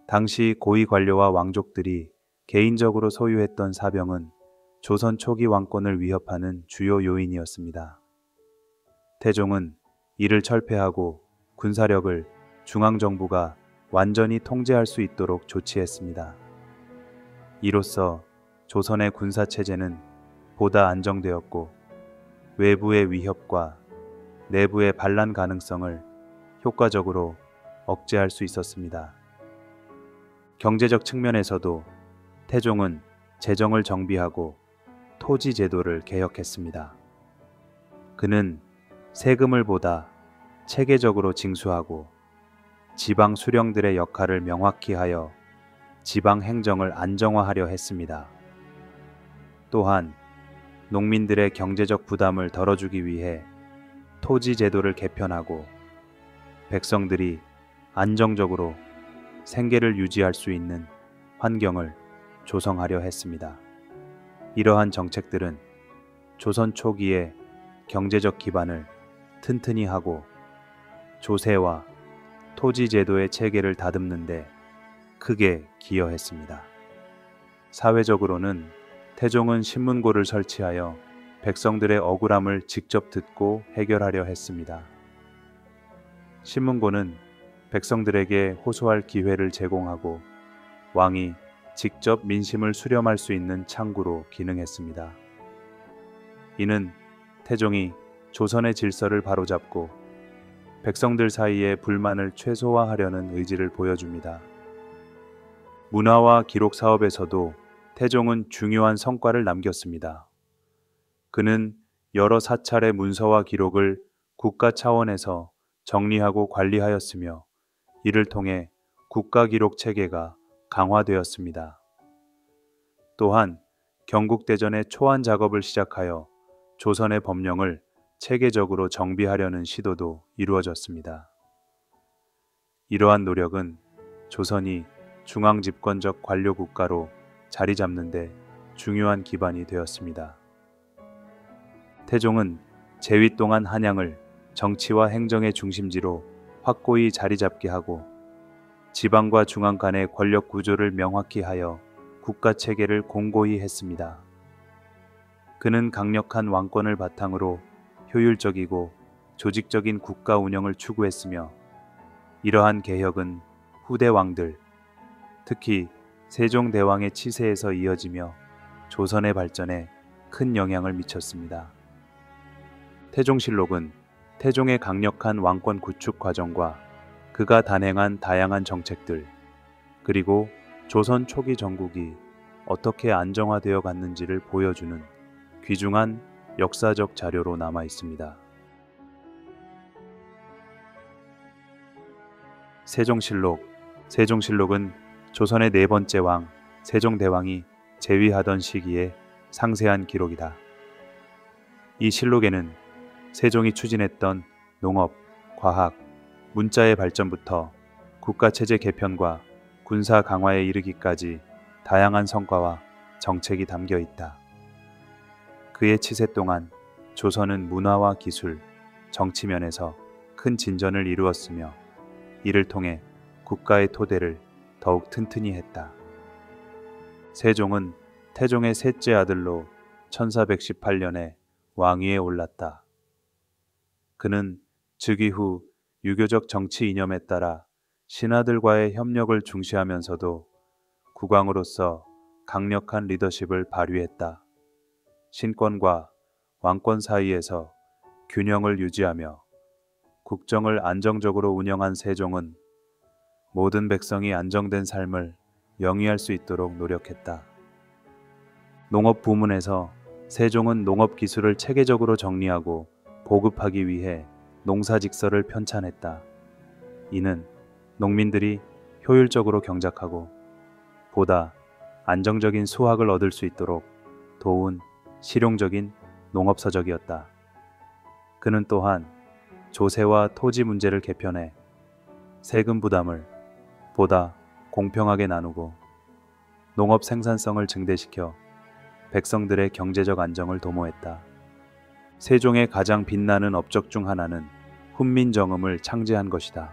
당시 고위 관료와 왕족들이 개인적으로 소유했던 사병은 조선 초기 왕권을 위협하는 주요 요인이었습니다. 태종은 이를 철폐하고 군사력을 중앙정부가 완전히 통제할 수 있도록 조치했습니다. 이로써 조선의 군사체제는 보다 안정되었고 외부의 위협과 내부의 반란 가능성을 효과적으로 억제할 수 있었습니다. 경제적 측면에서도 태종은 재정을 정비하고 토지 제도를 개혁했습니다. 그는 세금을 보다 체계적으로 징수하고 지방 수령들의 역할을 명확히 하여 지방 행정을 안정화하려 했습니다. 또한 농민들의 경제적 부담을 덜어주기 위해 토지 제도를 개편하고 백성들이 안정적으로 생계를 유지할 수 있는 환경을 조성하려 했습니다. 이러한 정책들은 조선 초기의 경제적 기반을 튼튼히 하고 조세와 토지 제도의 체계를 다듬는 데 크게 기여했습니다. 사회적으로는 태종은 신문고를 설치하여 백성들의 억울함을 직접 듣고 해결하려 했습니다. 신문고는 백성들에게 호소할 기회를 제공하고 왕이 직접 민심을 수렴할 수 있는 창구로 기능했습니다. 이는 태종이 조선의 질서를 바로잡고 백성들 사이의 불만을 최소화하려는 의지를 보여줍니다. 문화와 기록 사업에서도 태종은 중요한 성과를 남겼습니다. 그는 여러 사찰의 문서와 기록을 국가 차원에서 정리하고 관리하였으며 이를 통해 국가 기록 체계가 강화되었습니다. 또한 경국대전의 초안 작업을 시작하여 조선의 법령을 체계적으로 정비하려는 시도도 이루어졌습니다. 이러한 노력은 조선이 중앙집권적 관료국가로 자리 잡는 데 중요한 기반이 되었습니다. 태종은 재위 동안 한양을 정치와 행정의 중심지로 확고히 자리 잡게 하고 지방과 중앙 간의 권력 구조를 명확히 하여 국가 체계를 공고히 했습니다. 그는 강력한 왕권을 바탕으로 효율적이고 조직적인 국가 운영을 추구했으며 이러한 개혁은 후대 왕들, 특히 세종대왕의 치세에서 이어지며 조선의 발전에 큰 영향을 미쳤습니다. 태종실록은 태종의 강력한 왕권 구축 과정과 그가 단행한 다양한 정책들, 그리고 조선 초기 정국이 어떻게 안정화되어 갔는지를 보여주는 귀중한 역사적 자료로 남아 있습니다. 세종실록은 조선의 네 번째 왕 세종대왕이 재위하던 시기의 상세한 기록이다. 이 실록에는 세종이 추진했던 농업, 과학, 문자의 발전부터 국가체제 개편과 군사 강화에 이르기까지 다양한 성과와 정책이 담겨 있다. 그의 치세 동안 조선은 문화와 기술, 정치면에서 큰 진전을 이루었으며 이를 통해 국가의 토대를 더욱 튼튼히 했다. 세종은 태종의 셋째 아들로 1418년에 왕위에 올랐다. 그는 즉위 후 유교적 정치 이념에 따라 신하들과의 협력을 중시하면서도 국왕으로서 강력한 리더십을 발휘했다. 신권과 왕권 사이에서 균형을 유지하며 국정을 안정적으로 운영한 세종은 모든 백성이 안정된 삶을 영위할 수 있도록 노력했다. 농업 부문에서 세종은 농업 기술을 체계적으로 정리하고 보급하기 위해 농사직서를 편찬했다. 이는 농민들이 효율적으로 경작하고 보다 안정적인 수확을 얻을 수 있도록 도운 실용적인 농업서적이었다. 그는 또한 조세와 토지 문제를 개편해 세금 부담을 보다 공평하게 나누고 농업 생산성을 증대시켜 백성들의 경제적 안정을 도모했다. 세종의 가장 빛나는 업적 중 하나는 훈민정음을 창제한 것이다.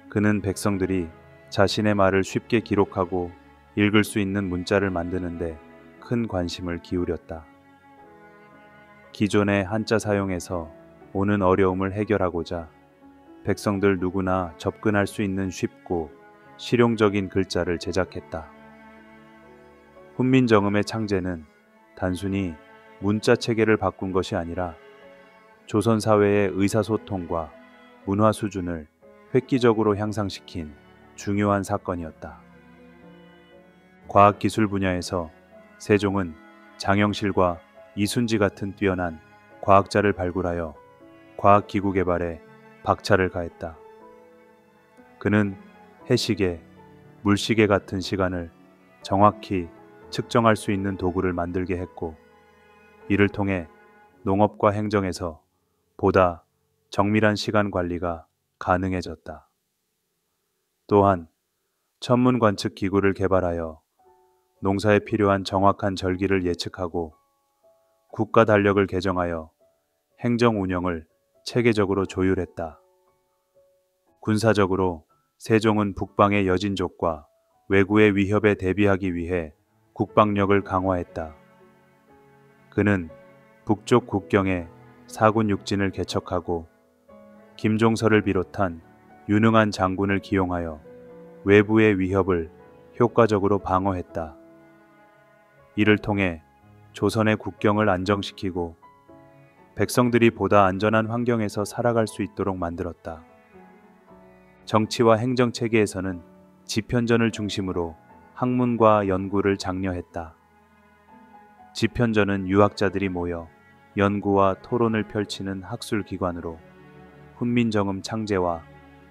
그는 백성들이 자신의 말을 쉽게 기록하고 읽을 수 있는 문자를 만드는데 큰 관심을 기울였다. 기존의 한자 사용에서 오는 어려움을 해결하고자 백성들 누구나 접근할 수 있는 쉽고 실용적인 글자를 제작했다. 훈민정음의 창제는 단순히 문자 체계를 바꾼 것이 아니라 조선 사회의 의사소통과 문화 수준을 획기적으로 향상시킨 중요한 사건이었다. 과학기술 분야에서 세종은 장영실과 이순지 같은 뛰어난 과학자를 발굴하여 과학기구 개발에 박차를 가했다. 그는 해시계, 물시계 같은 시간을 정확히 측정할 수 있는 도구를 만들게 했고, 이를 통해 농업과 행정에서 보다 정밀한 시간 관리가 가능해졌다. 또한 천문 관측 기구를 개발하여 농사에 필요한 정확한 절기를 예측하고 국가 달력을 개정하여 행정 운영을 체계적으로 조율했다. 군사적으로 세종은 북방의 여진족과 외구의 위협에 대비하기 위해 국방력을 강화했다. 그는 북쪽 국경에 사군 육진을 개척하고 김종서를 비롯한 유능한 장군을 기용하여 외부의 위협을 효과적으로 방어했다. 이를 통해 조선의 국경을 안정시키고 백성들이 보다 안전한 환경에서 살아갈 수 있도록 만들었다. 정치와 행정 체계에서는 지편전을 중심으로 학문과 연구를 장려했다. 지편전은 유학자들이 모여 연구와 토론을 펼치는 학술기관으로 훈민정음 창제와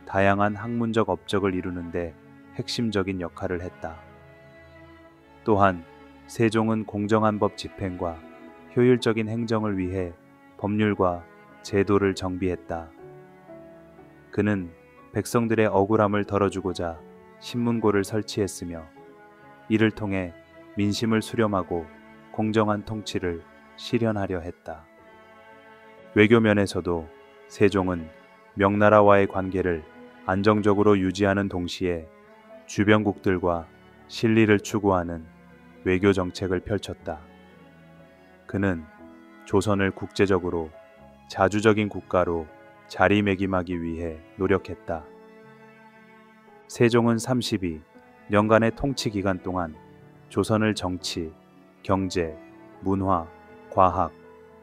다양한 학문적 업적을 이루는데 핵심적인 역할을 했다. 또한 세종은 공정한 법 집행과 효율적인 행정을 위해 법률과 제도를 정비했다. 그는 백성들의 억울함을 덜어주고자 신문고를 설치했으며 이를 통해 민심을 수렴하고 공정한 통치를 실현하려 했다. 외교 면에서도 세종은 명나라와의 관계를 안정적으로 유지하는 동시에 주변국들과 신리를 추구하는 외교 정책을 펼쳤다. 그는 조선을 국제적으로 자주적인 국가로 자리매김하기 위해 노력했다. 세종은 32년간의 통치 기간 동안 조선을 정치, 경제, 문화, 과학,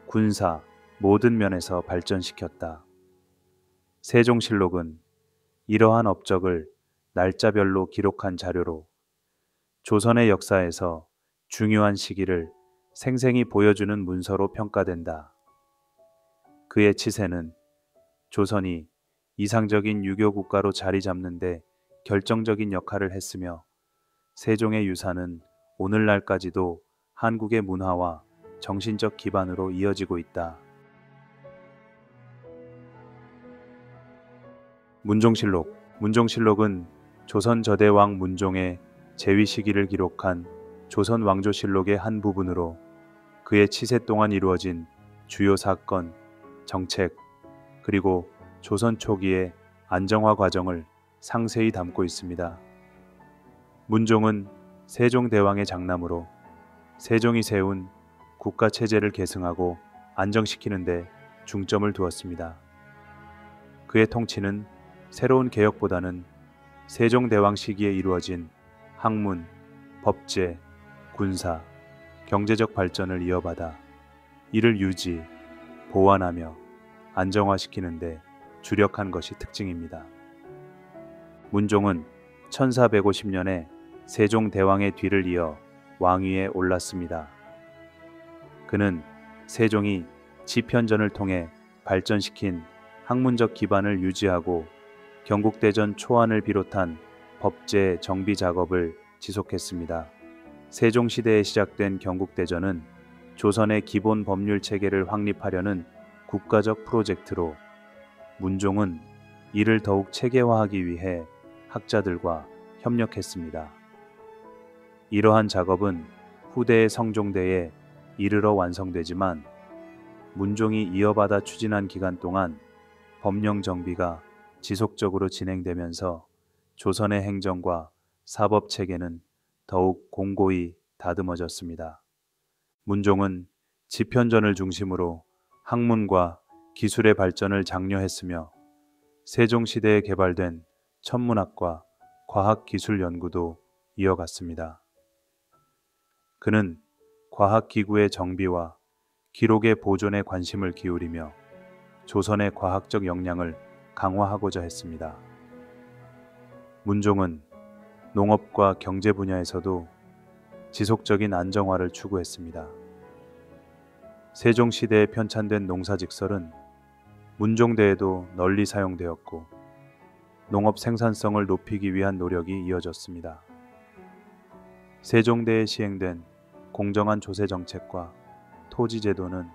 군사 모든 면에서 발전시켰다. 세종실록은 이러한 업적을 날짜별로 기록한 자료로 조선의 역사에서 중요한 시기를 생생히 보여주는 문서로 평가된다. 그의 치세는 조선이 이상적인 유교 국가로 자리 잡는데 결정적인 역할을 했으며 세종의 유산은 오늘날까지도 한국의 문화와 정신적 기반으로 이어지고 있다. 문종실록. 문종실록은 조선 저대왕 문종의 재위 시기를 기록한 조선 왕조실록의 한 부분으로 그의 치세 동안 이루어진 주요 사건, 정책, 그리고 조선 초기의 안정화 과정을 상세히 담고 있습니다. 문종은 세종대왕의 장남으로 세종이 세운 국가체제를 계승하고 안정시키는 데 중점을 두었습니다. 그의 통치는 새로운 개혁보다는 세종대왕 시기에 이루어진 학문, 법제, 군사, 경제적 발전을 이어받아 이를 유지, 보완하며 안정화시키는 데 주력한 것이 특징입니다. 문종은 1450년에 세종대왕의 뒤를 이어 왕위에 올랐습니다. 그는 세종이 지편전을 통해 발전시킨 학문적 기반을 유지하고 경국대전 초안을 비롯한 법제 정비 작업을 지속했습니다. 세종시대에 시작된 경국대전은 조선의 기본 법률 체계를 확립하려는 국가적 프로젝트로 문종은 이를 더욱 체계화하기 위해 학자들과 협력했습니다. 이러한 작업은 후대의 성종대에 이르러 완성되지만 문종이 이어받아 추진한 기간 동안 법령 정비가 지속적으로 진행되면서 조선의 행정과 사법 체계는 더욱 공고히 다듬어졌습니다. 문종은 지편전을 중심으로 학문과 기술의 발전을 장려했으며 세종시대에 개발된 천문학과 과학기술 연구도 이어갔습니다. 그는 과학기구의 정비와 기록의 보존에 관심을 기울이며 조선의 과학적 역량을 강화하고자 했습니다. 문종은 농업과 경제 분야에서도 지속적인 안정화를 추구했습니다. 세종시대에 편찬된 농사직설은 문종대에도 널리 사용되었고 농업 생산성을 높이기 위한 노력이 이어졌습니다. 세종대에 시행된 공정한 조세 정책과 토지 제도는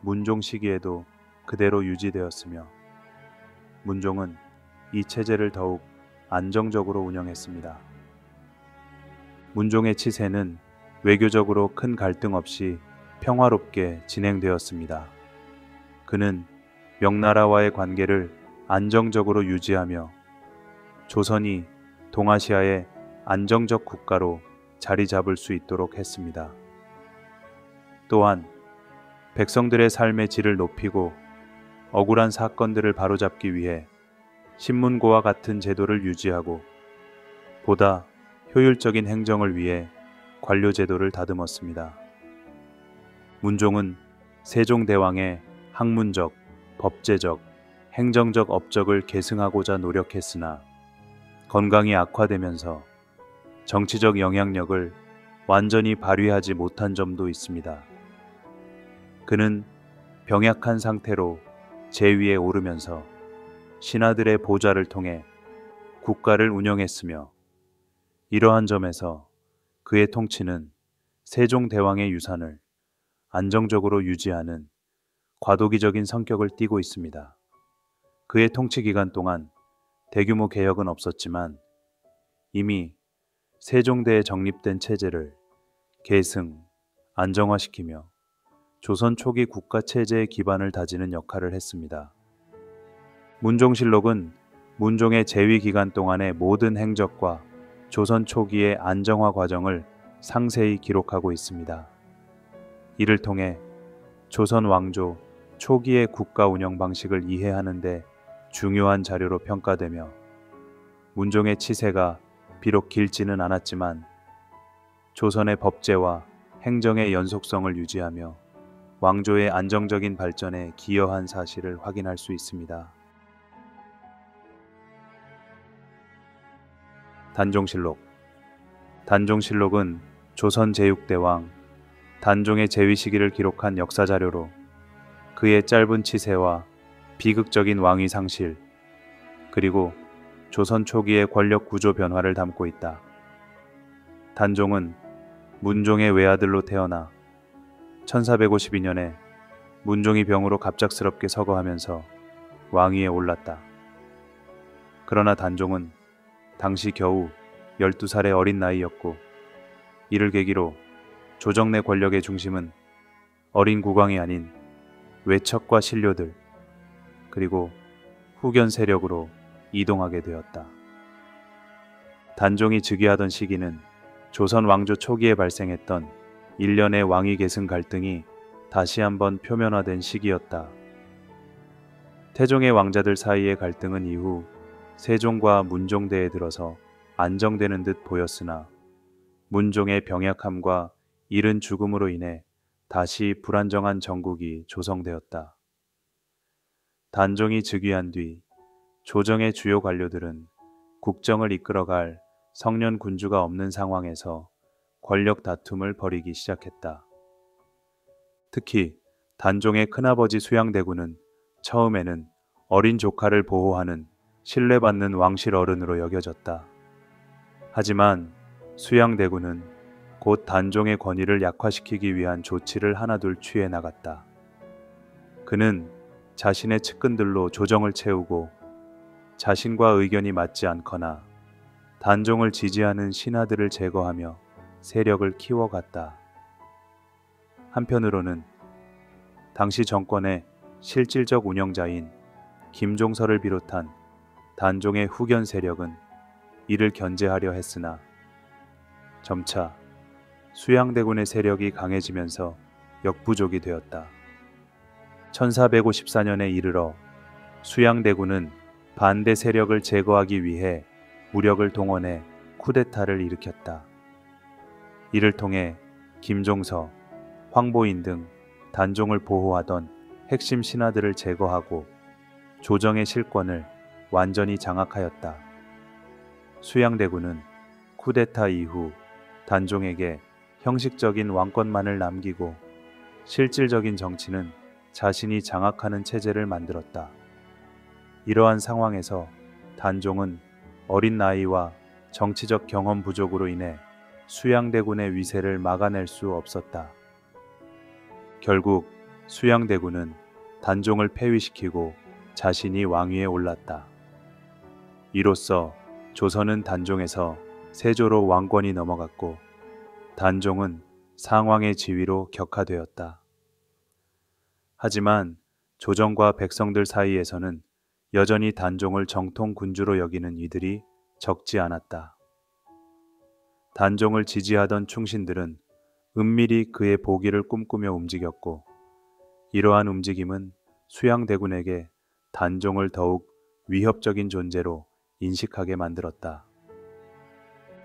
문종 시기에도 그대로 유지되었으며 문종은 이 체제를 더욱 안정적으로 운영했습니다. 문종의 치세는 외교적으로 큰 갈등 없이 평화롭게 진행되었습니다. 그는 명나라와의 관계를 안정적으로 유지하며 조선이 동아시아의 안정적 국가로 자리 잡을 수 있도록 했습니다. 또한 백성들의 삶의 질을 높이고 억울한 사건들을 바로잡기 위해 신문고와 같은 제도를 유지하고 보다 효율적인 행정을 위해 관료제도를 다듬었습니다. 문종은 세종대왕의 학문적, 법제적, 행정적 업적을 계승하고자 노력했으나 건강이 악화되면서 정치적 영향력을 완전히 발휘하지 못한 점도 있습니다. 그는 병약한 상태로 제위에 오르면서 신하들의 보좌를 통해 국가를 운영했으며 이러한 점에서 그의 통치는 세종대왕의 유산을 안정적으로 유지하는 과도기적인 성격을 띠고 있습니다. 그의 통치 기간 동안 대규모 개혁은 없었지만 이미 세종대에 정립된 체제를 계승, 안정화시키며 조선 초기 국가 체제의 기반을 다지는 역할을 했습니다. 문종실록은 문종의 재위 기간 동안의 모든 행적과 조선 초기의 안정화 과정을 상세히 기록하고 있습니다. 이를 통해 조선 왕조 초기의 국가 운영 방식을 이해하는 데 중요한 자료로 평가되며 문종의 치세가 비록 길지는 않았지만 조선의 법제와 행정의 연속성을 유지하며 왕조의 안정적인 발전에 기여한 사실을 확인할 수 있습니다. 단종실록. 단종실록은 조선 제6대왕 단종의 재위 시기를 기록한 역사 자료로 그의 짧은 치세와 비극적인 왕위 상실, 그리고 조선 초기의 권력 구조 변화를 담고 있다. 단종은 문종의 외아들로 태어나 1452년에 문종이 병으로 갑작스럽게 서거하면서 왕위에 올랐다. 그러나 단종은 당시 겨우 12살의 어린 나이였고 이를 계기로 조정 내 권력의 중심은 어린 국왕이 아닌 외척과 신료들 그리고 후견 세력으로 이동하게 되었다. 단종이 즉위하던 시기는 조선 왕조 초기에 발생했던 일련의 왕위 계승 갈등이 다시 한번 표면화된 시기였다. 태종의 왕자들 사이의 갈등은 이후 세종과 문종대에 들어서 안정되는 듯 보였으나 문종의 병약함과 이른 죽음으로 인해 다시 불안정한 정국이 조성되었다. 단종이 즉위한 뒤 조정의 주요 관료들은 국정을 이끌어갈 성년 군주가 없는 상황에서 권력 다툼을 벌이기 시작했다. 특히 단종의 큰아버지 수양대군은 처음에는 어린 조카를 보호하는 신뢰받는 왕실 어른으로 여겨졌다. 하지만 수양대군은 곧 단종의 권위를 약화시키기 위한 조치를 하나둘 취해 나갔다. 그는 자신의 측근들로 조정을 채우고 자신과 의견이 맞지 않거나 단종을 지지하는 신하들을 제거하며 세력을 키워갔다. 한편으로는 당시 정권의 실질적 운영자인 김종서를 비롯한 단종의 후견 세력은 이를 견제하려 했으나 점차 수양대군의 세력이 강해지면서 역부족이 되었다. 1454년에 이르러 수양대군은 반대 세력을 제거하기 위해 무력을 동원해 쿠데타를 일으켰다. 이를 통해 김종서, 황보인 등 단종을 보호하던 핵심 신하들을 제거하고 조정의 실권을 완전히 장악하였다. 수양대군은 쿠데타 이후 단종에게 형식적인 왕권만을 남기고 실질적인 정치는 자신이 장악하는 체제를 만들었다. 이러한 상황에서 단종은 어린 나이와 정치적 경험 부족으로 인해 수양대군의 위세를 막아낼 수 없었다. 결국 수양대군은 단종을 폐위시키고 자신이 왕위에 올랐다. 이로써 조선은 단종에서 세조로 왕권이 넘어갔고 단종은 상왕의 지위로 격하되었다. 하지만 조정과 백성들 사이에서는 여전히 단종을 정통 군주로 여기는 이들이 적지 않았다. 단종을 지지하던 충신들은 은밀히 그의 보기를 꿈꾸며 움직였고 이러한 움직임은 수양대군에게 단종을 더욱 위협적인 존재로 인식하게 만들었다.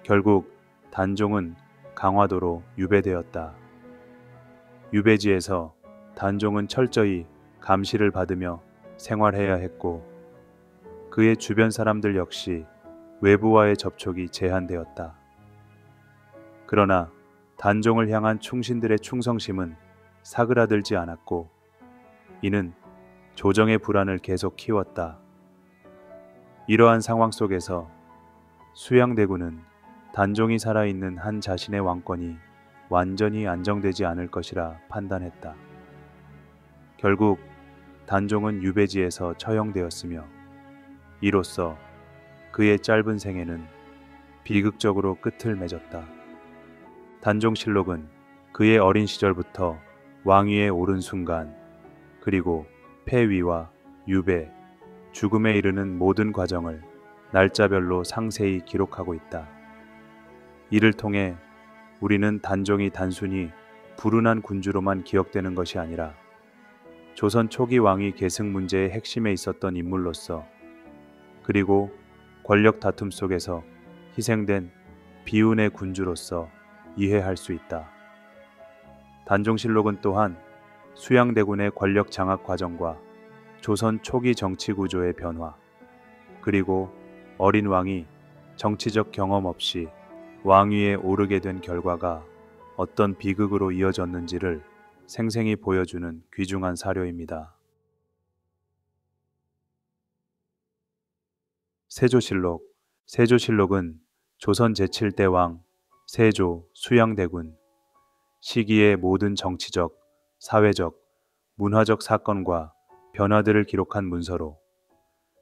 결국 단종은 강화도로 유배되었다. 유배지에서 단종은 철저히 감시를 받으며 생활해야 했고 그의 주변 사람들 역시 외부와의 접촉이 제한되었다. 그러나 단종을 향한 충신들의 충성심은 사그라들지 않았고 이는 조정의 불안을 계속 키웠다. 이러한 상황 속에서 수양대군은 단종이 살아있는 한 자신의 왕권이 완전히 안정되지 않을 것이라 판단했다. 결국 단종은 유배지에서 처형되었으며 이로써 그의 짧은 생애는 비극적으로 끝을 맺었다. 단종실록은 그의 어린 시절부터 왕위에 오른 순간 그리고 폐위와 유배, 죽음에 이르는 모든 과정을 날짜별로 상세히 기록하고 있다. 이를 통해 우리는 단종이 단순히 불운한 군주로만 기억되는 것이 아니라 조선 초기 왕위 계승 문제의 핵심에 있었던 인물로서 그리고 권력 다툼 속에서 희생된 비운의 군주로서 이해할 수 있다. 단종실록은 또한 수양대군의 권력 장악 과정과 조선 초기 정치 구조의 변화, 그리고 어린 왕이 정치적 경험 없이 왕위에 오르게 된 결과가 어떤 비극으로 이어졌는지를 생생히 보여주는 귀중한 사료입니다. 세조실록. 세조실록은 조선 제7대 왕 세조 수양대군 시기의 모든 정치적, 사회적, 문화적 사건과 변화들을 기록한 문서로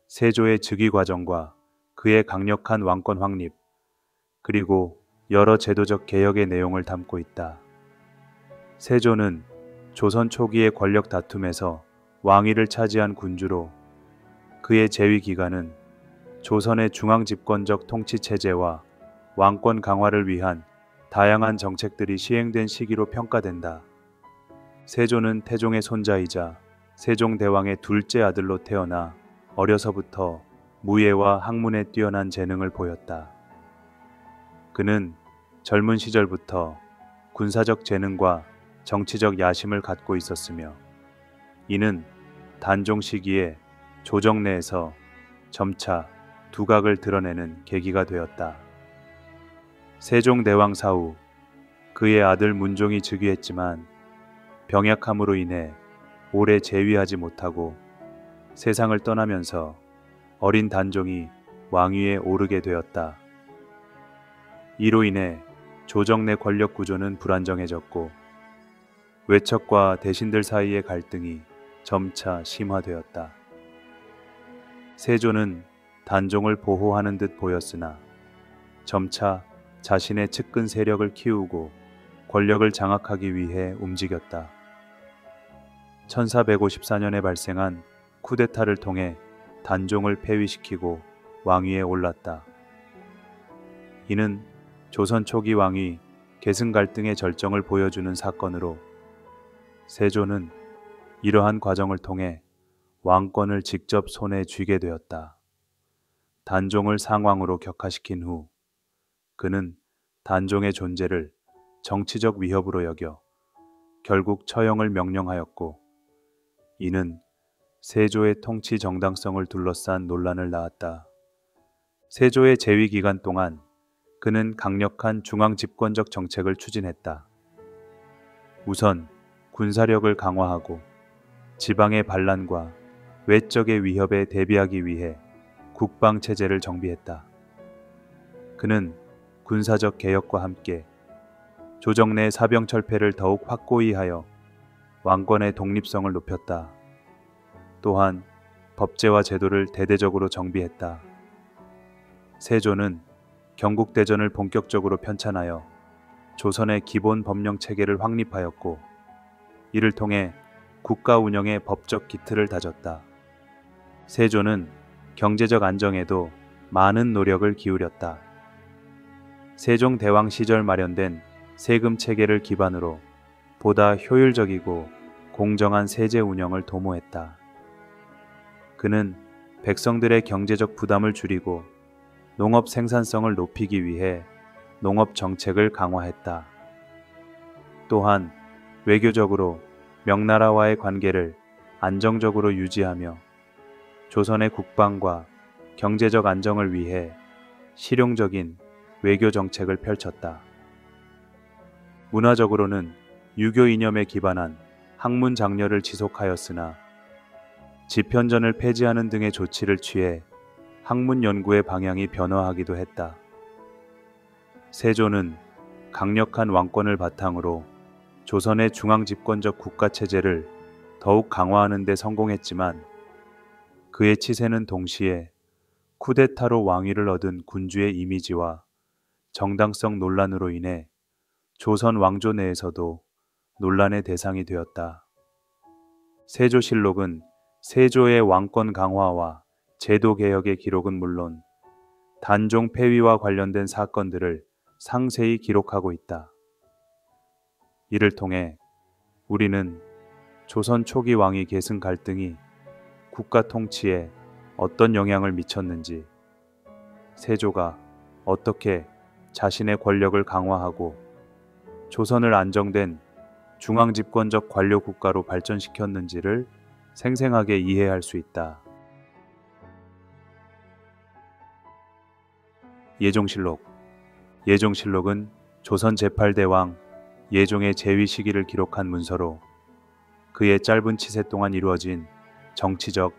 세조의 즉위 과정과 그의 강력한 왕권 확립, 그리고 여러 제도적 개혁의 내용을 담고 있다. 세조는 조선 초기의 권력 다툼에서 왕위를 차지한 군주로 그의 재위 기간은 조선의 중앙집권적 통치체제와 왕권 강화를 위한 다양한 정책들이 시행된 시기로 평가된다. 세조는 태종의 손자이자 세종대왕의 둘째 아들로 태어나 어려서부터 무예와 학문에 뛰어난 재능을 보였다. 그는 젊은 시절부터 군사적 재능과 정치적 야심을 갖고 있었으며 이는 단종 시기에 조정 내에서 점차 두각을 드러내는 계기가 되었다. 세종대왕 사후 그의 아들 문종이 즉위했지만 병약함으로 인해 오래 재위하지 못하고 세상을 떠나면서 어린 단종이 왕위에 오르게 되었다. 이로 인해 조정 내 권력 구조는 불안정해졌고 외척과 대신들 사이의 갈등이 점차 심화되었다. 세조는 단종을 보호하는 듯 보였으나 점차 자신의 측근 세력을 키우고 권력을 장악하기 위해 움직였다. 1454년에 발생한 쿠데타를 통해 단종을 폐위시키고 왕위에 올랐다. 이는 조선 초기 왕위 계승 갈등의 절정을 보여주는 사건으로 세조는 이러한 과정을 통해 왕권을 직접 손에 쥐게 되었다. 단종을 상왕으로 격하시킨 후 그는 단종의 존재를 정치적 위협으로 여겨 결국 처형을 명령하였고 이는 세조의 통치 정당성을 둘러싼 논란을 낳았다. 세조의 재위 기간 동안 그는 강력한 중앙 집권적 정책을 추진했다. 우선 군사력을 강화하고 지방의 반란과 외적의 위협에 대비하기 위해 국방 체제를 정비했다. 그는 군사적 개혁과 함께 조정 내 사병 철폐를 더욱 확고히 하여 왕권의 독립성을 높였다. 또한 법제와 제도를 대대적으로 정비했다. 세조는 경국대전을 본격적으로 편찬하여 조선의 기본 법령 체계를 확립하였고, 이를 통해 국가 운영의 법적 기틀을 다졌다. 세조는 경제적 안정에도 많은 노력을 기울였다. 세종대왕 시절 마련된 세금 체계를 기반으로 보다 효율적이고 공정한 세제 운영을 도모했다. 그는 백성들의 경제적 부담을 줄이고 농업 생산성을 높이기 위해 농업 정책을 강화했다. 또한 외교적으로 명나라와의 관계를 안정적으로 유지하며 조선의 국방과 경제적 안정을 위해 실용적인 외교 정책을 펼쳤다. 문화적으로는 유교 이념에 기반한 학문 장려를 지속하였으나 집현전을 폐지하는 등의 조치를 취해 학문 연구의 방향이 변화하기도 했다. 세조는 강력한 왕권을 바탕으로 조선의 중앙집권적 국가체제를 더욱 강화하는 데 성공했지만, 그의 치세는 동시에 쿠데타로 왕위를 얻은 군주의 이미지와 정당성 논란으로 인해 조선 왕조 내에서도 논란의 대상이 되었다. 세조실록은 세조의 왕권 강화와 제도 개혁의 기록은 물론 단종 폐위와 관련된 사건들을 상세히 기록하고 있다. 이를 통해 우리는 조선 초기 왕위 계승 갈등이 국가 통치에 어떤 영향을 미쳤는지, 세조가 어떻게 자신의 권력을 강화하고 조선을 안정된 중앙집권적 관료 국가로 발전시켰는지를 생생하게 이해할 수 있다. 예종실록. 예종실록은 조선 제8대 왕 예종의 재위 시기를 기록한 문서로 그의 짧은 치세 동안 이루어진 정치적,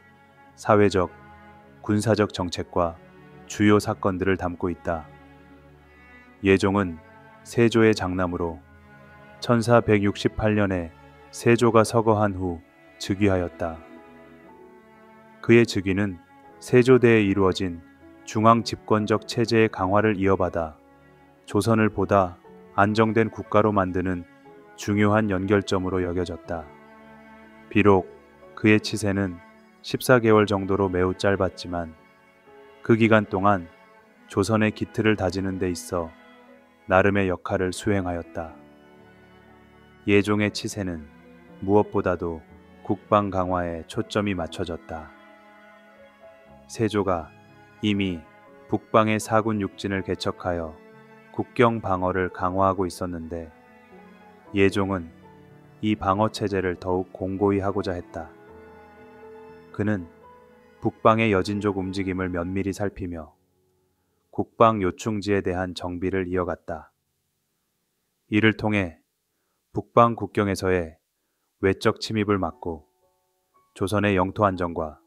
사회적, 군사적 정책과 주요 사건들을 담고 있다. 예종은 세조의 장남으로 1468년에 세조가 서거한 후 즉위하였다. 그의 즉위는 세조대에 이루어진 중앙집권적 체제의 강화를 이어받아 조선을 보다 안정된 국가로 만드는 중요한 연결점으로 여겨졌다. 비록 그의 치세는 14개월 정도로 매우 짧았지만 그 기간 동안 조선의 기틀을 다지는 데 있어 나름의 역할을 수행하였다. 예종의 치세는 무엇보다도 국방 강화에 초점이 맞춰졌다. 세조가 이미 북방의 사군 육진을 개척하여 국경 방어를 강화하고 있었는데, 예종은 이 방어 체제를 더욱 공고히 하고자 했다. 그는 북방의 여진족 움직임을 면밀히 살피며 국방 요충지에 대한 정비를 이어갔다. 이를 통해 북방 국경에서의 외적 침입을 막고 조선의 영토 안정과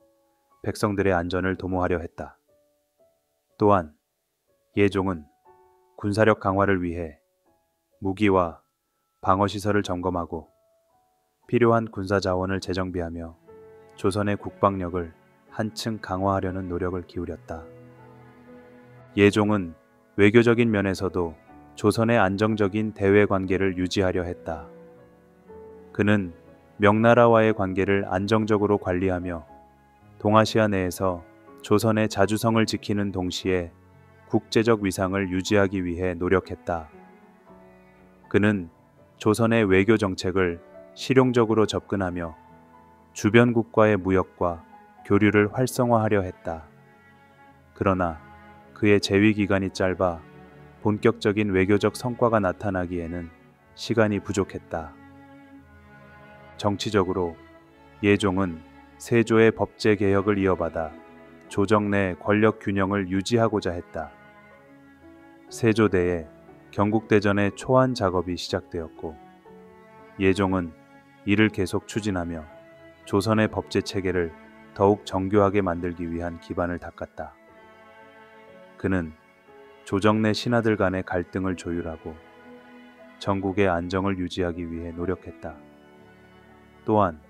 백성들의 안전을 도모하려 했다. 또한 예종은 군사력 강화를 위해 무기와 방어시설을 점검하고 필요한 군사 자원을 재정비하며 조선의 국방력을 한층 강화하려는 노력을 기울였다. 예종은 외교적인 면에서도 조선의 안정적인 대외 관계를 유지하려 했다. 그는 명나라와의 관계를 안정적으로 관리하며 동아시아 내에서 조선의 자주성을 지키는 동시에 국제적 위상을 유지하기 위해 노력했다. 그는 조선의 외교 정책을 실용적으로 접근하며 주변국과의 무역과 교류를 활성화하려 했다. 그러나 그의 재위 기간이 짧아 본격적인 외교적 성과가 나타나기에는 시간이 부족했다. 정치적으로 예종은 세조의 법제 개혁을 이어받아 조정 내 권력 균형을 유지하고자 했다. 세조대에 경국대전의 초안 작업이 시작되었고, 예종은 이를 계속 추진하며 조선의 법제 체계를 더욱 정교하게 만들기 위한 기반을 닦았다. 그는 조정 내 신하들 간의 갈등을 조율하고 전국의 안정을 유지하기 위해 노력했다. 또한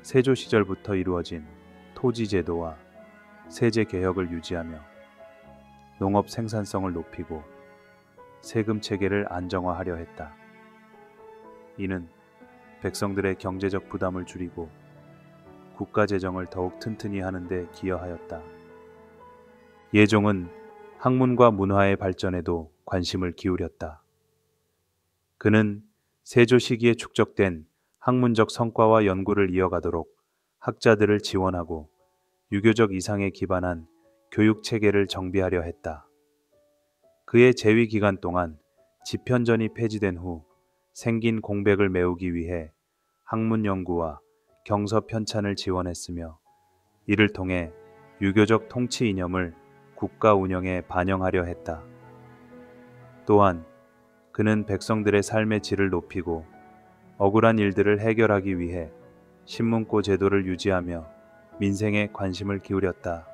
세조 시절부터 이루어진 토지 제도와 세제 개혁을 유지하며 농업 생산성을 높이고 세금 체계를 안정화하려 했다. 이는 백성들의 경제적 부담을 줄이고 국가 재정을 더욱 튼튼히 하는 데 기여하였다. 예종은 학문과 문화의 발전에도 관심을 기울였다. 그는 세조 시기에 축적된 학문적 성과와 연구를 이어가도록 학자들을 지원하고 유교적 이상에 기반한 교육 체계를 정비하려 했다. 그의 재위 기간 동안 집현전이 폐지된 후 생긴 공백을 메우기 위해 학문 연구와 경서 편찬을 지원했으며 이를 통해 유교적 통치 이념을 국가 운영에 반영하려 했다. 또한 그는 백성들의 삶의 질을 높이고 억울한 일들을 해결하기 위해 신문고 제도를 유지하며 민생에 관심을 기울였다.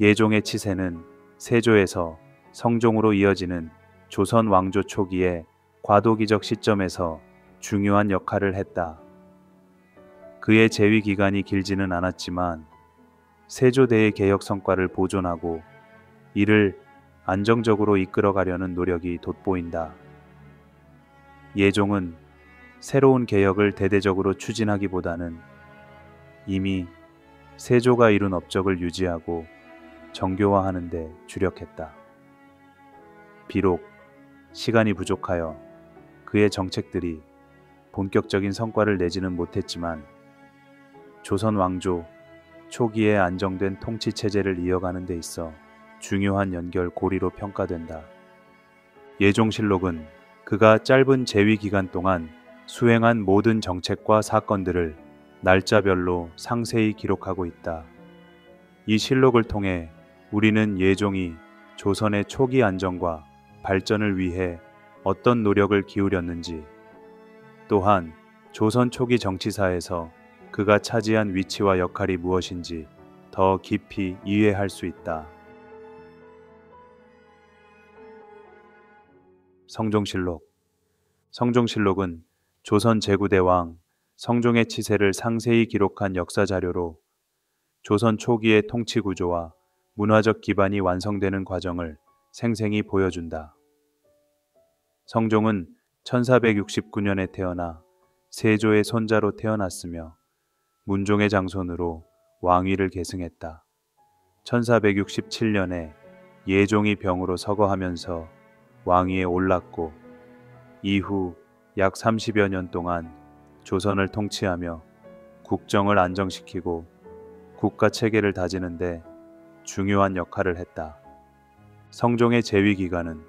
예종의 치세는 세조에서 성종으로 이어지는 조선 왕조 초기의 과도기적 시점에서 중요한 역할을 했다. 그의 재위 기간이 길지는 않았지만 세조대의 개혁 성과를 보존하고 이를 안정적으로 이끌어가려는 노력이 돋보인다. 예종은 새로운 개혁을 대대적으로 추진하기보다는 이미 세조가 이룬 업적을 유지하고 정교화하는 데 주력했다. 비록 시간이 부족하여 그의 정책들이 본격적인 성과를 내지는 못했지만 조선 왕조 초기에 안정된 통치 체제를 이어가는 데 있어 중요한 연결고리로 평가된다. 예종실록은 그가 짧은 재위 기간 동안 수행한 모든 정책과 사건들을 날짜별로 상세히 기록하고 있다. 이 실록을 통해 우리는 예종이 조선의 초기 안정과 발전을 위해 어떤 노력을 기울였는지, 또한 조선 초기 정치사에서 그가 차지한 위치와 역할이 무엇인지 더 깊이 이해할 수 있다. 성종실록. 성종실록은 조선 제9대 왕 성종의 치세를 상세히 기록한 역사 자료로 조선 초기의 통치 구조와 문화적 기반이 완성되는 과정을 생생히 보여준다. 성종은 1469년에 태어나 세조의 손자로 태어났으며 문종의 장손으로 왕위를 계승했다. 1467년에 예종이 병으로 서거하면서 왕위에 올랐고 이후 약 30여 년 동안 조선을 통치하며 국정을 안정시키고 국가 체계를 다지는데 중요한 역할을 했다. 성종의 재위 기간은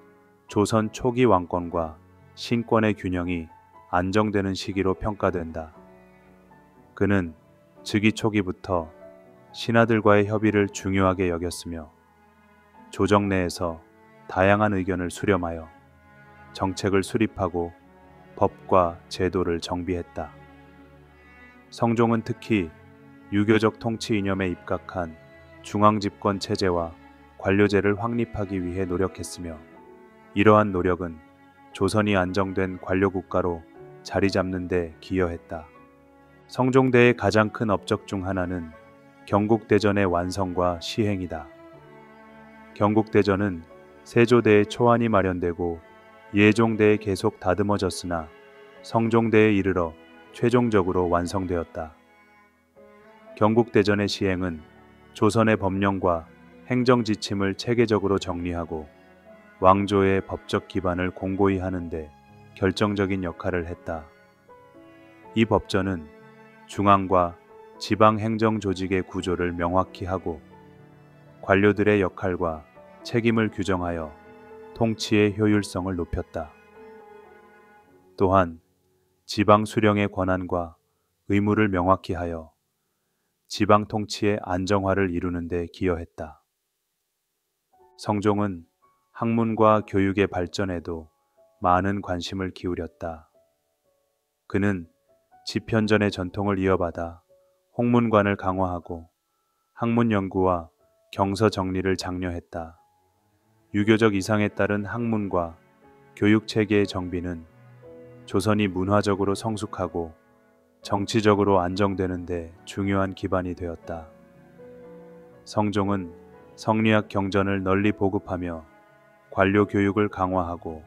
조선 초기 왕권과 신권의 균형이 안정되는 시기로 평가된다. 그는 즉위 초기부터 신하들과의 협의를 중요하게 여겼으며 조정 내에서 다양한 의견을 수렴하여 정책을 수립하고 법과 제도를 정비했다. 성종은 특히 유교적 통치 이념에 입각한 중앙집권 체제와 관료제를 확립하기 위해 노력했으며 이러한 노력은 조선이 안정된 관료국가로 자리 잡는 데 기여했다. 성종대의 가장 큰 업적 중 하나는 경국대전의 완성과 시행이다. 경국대전은 세조대의 초안이 마련되고 예종대에 계속 다듬어졌으나 성종대에 이르러 최종적으로 완성되었다. 경국대전의 시행은 조선의 법령과 행정지침을 체계적으로 정리하고 왕조의 법적 기반을 공고히 하는데 결정적인 역할을 했다. 이 법전은 중앙과 지방 행정 조직의 구조를 명확히 하고 관료들의 역할과 책임을 규정하여 통치의 효율성을 높였다. 또한 지방 수령의 권한과 의무를 명확히 하여 지방 통치의 안정화를 이루는 데 기여했다. 성종은 학문과 교육의 발전에도 많은 관심을 기울였다. 그는 집현전의 전통을 이어받아 홍문관을 강화하고 학문 연구와 경서 정리를 장려했다. 유교적 이상에 따른 학문과 교육 체계의 정비는 조선이 문화적으로 성숙하고 정치적으로 안정되는 데 중요한 기반이 되었다. 성종은 성리학 경전을 널리 보급하며 관료 교육을 강화하고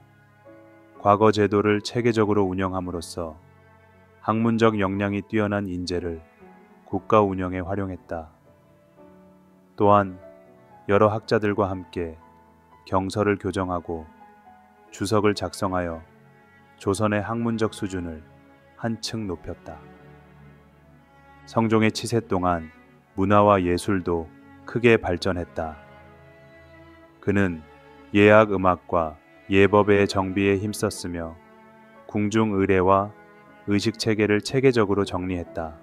과거 제도를 체계적으로 운영함으로써 학문적 역량이 뛰어난 인재를 국가 운영에 활용했다. 또한 여러 학자들과 함께 경서를 교정하고 주석을 작성하여 조선의 학문적 수준을 한층 높였다. 성종의 치세 동안 문화와 예술도 크게 발전했다. 그는 예학 음악과 예법의 정비에 힘썼으며 궁중 의례와 의식 체계를 체계적으로 정리했다.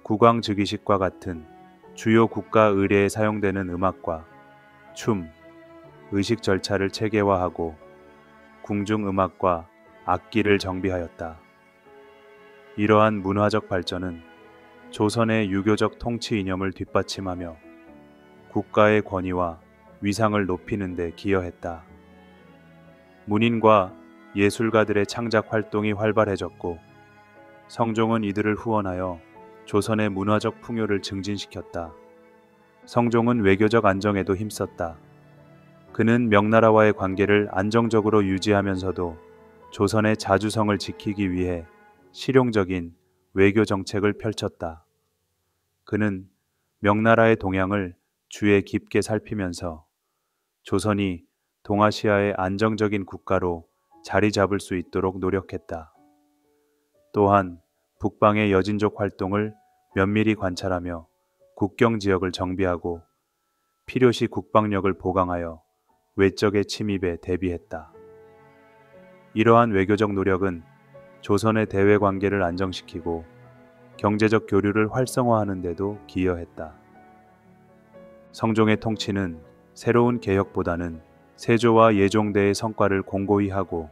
국왕 즉위식과 같은 주요 국가 의례에 사용되는 음악과 춤, 의식 절차를 체계화하고 궁중 음악과 악기를 정비하였다. 이러한 문화적 발전은 조선의 유교적 통치 이념을 뒷받침하며 국가의 권위와 위상을 높이는 데 기여했다. 문인과 예술가들의 창작 활동이 활발해졌고 성종은 이들을 후원하여 조선의 문화적 풍요를 증진시켰다. 성종은 외교적 안정에도 힘썼다. 그는 명나라와의 관계를 안정적으로 유지하면서도 조선의 자주성을 지키기 위해 실용적인 외교 정책을 펼쳤다. 그는 명나라의 동향을 주의 깊게 살피면서 조선이 동아시아의 안정적인 국가로 자리 잡을 수 있도록 노력했다. 또한 북방의 여진족 활동을 면밀히 관찰하며 국경 지역을 정비하고 필요시 국방력을 보강하여 외적의 침입에 대비했다. 이러한 외교적 노력은 조선의 대외 관계를 안정시키고 경제적 교류를 활성화하는 데도 기여했다. 성종의 통치는 새로운 개혁보다는 세조와 예종대의 성과를 공고히 하고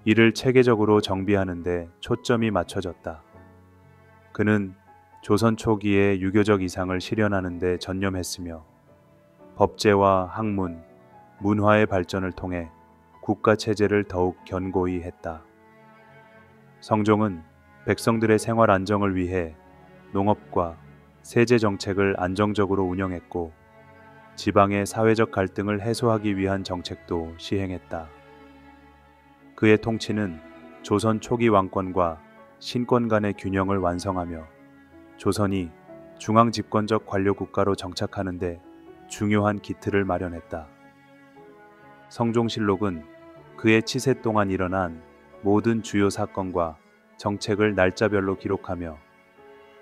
이를 체계적으로 정비하는 데 초점이 맞춰졌다. 그는 조선 초기의 유교적 이상을 실현하는 데 전념했으며 법제와 학문, 문화의 발전을 통해 국가 체제를 더욱 견고히 했다. 성종은 백성들의 생활 안정을 위해 농업과 세제 정책을 안정적으로 운영했고 지방의 사회적 갈등을 해소하기 위한 정책도 시행했다. 그의 통치는 조선 초기 왕권과 신권 간의 균형을 완성하며 조선이 중앙 집권적 관료 국가로 정착하는 데 중요한 기틀을 마련했다. 성종실록은 그의 치세 동안 일어난 모든 주요 사건과 정책을 날짜별로 기록하며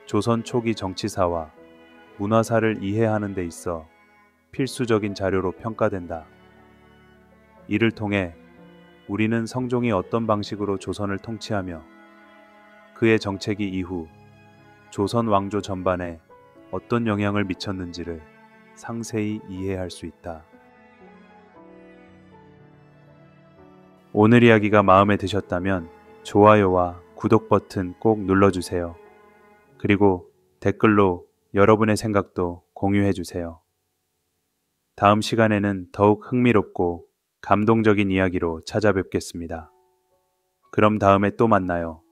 조선 초기 정치사와 문화사를 이해하는 데 있어 필수적인 자료로 평가된다. 이를 통해 우리는 성종이 어떤 방식으로 조선을 통치하며 그의 정책이 이후 조선 왕조 전반에 어떤 영향을 미쳤는지를 상세히 이해할 수 있다. 오늘 이야기가 마음에 드셨다면 좋아요와 구독 버튼 꼭 눌러주세요. 그리고 댓글로 여러분의 생각도 공유해주세요. 다음 시간에는 더욱 흥미롭고 감동적인 이야기로 찾아뵙겠습니다. 그럼 다음에 또 만나요.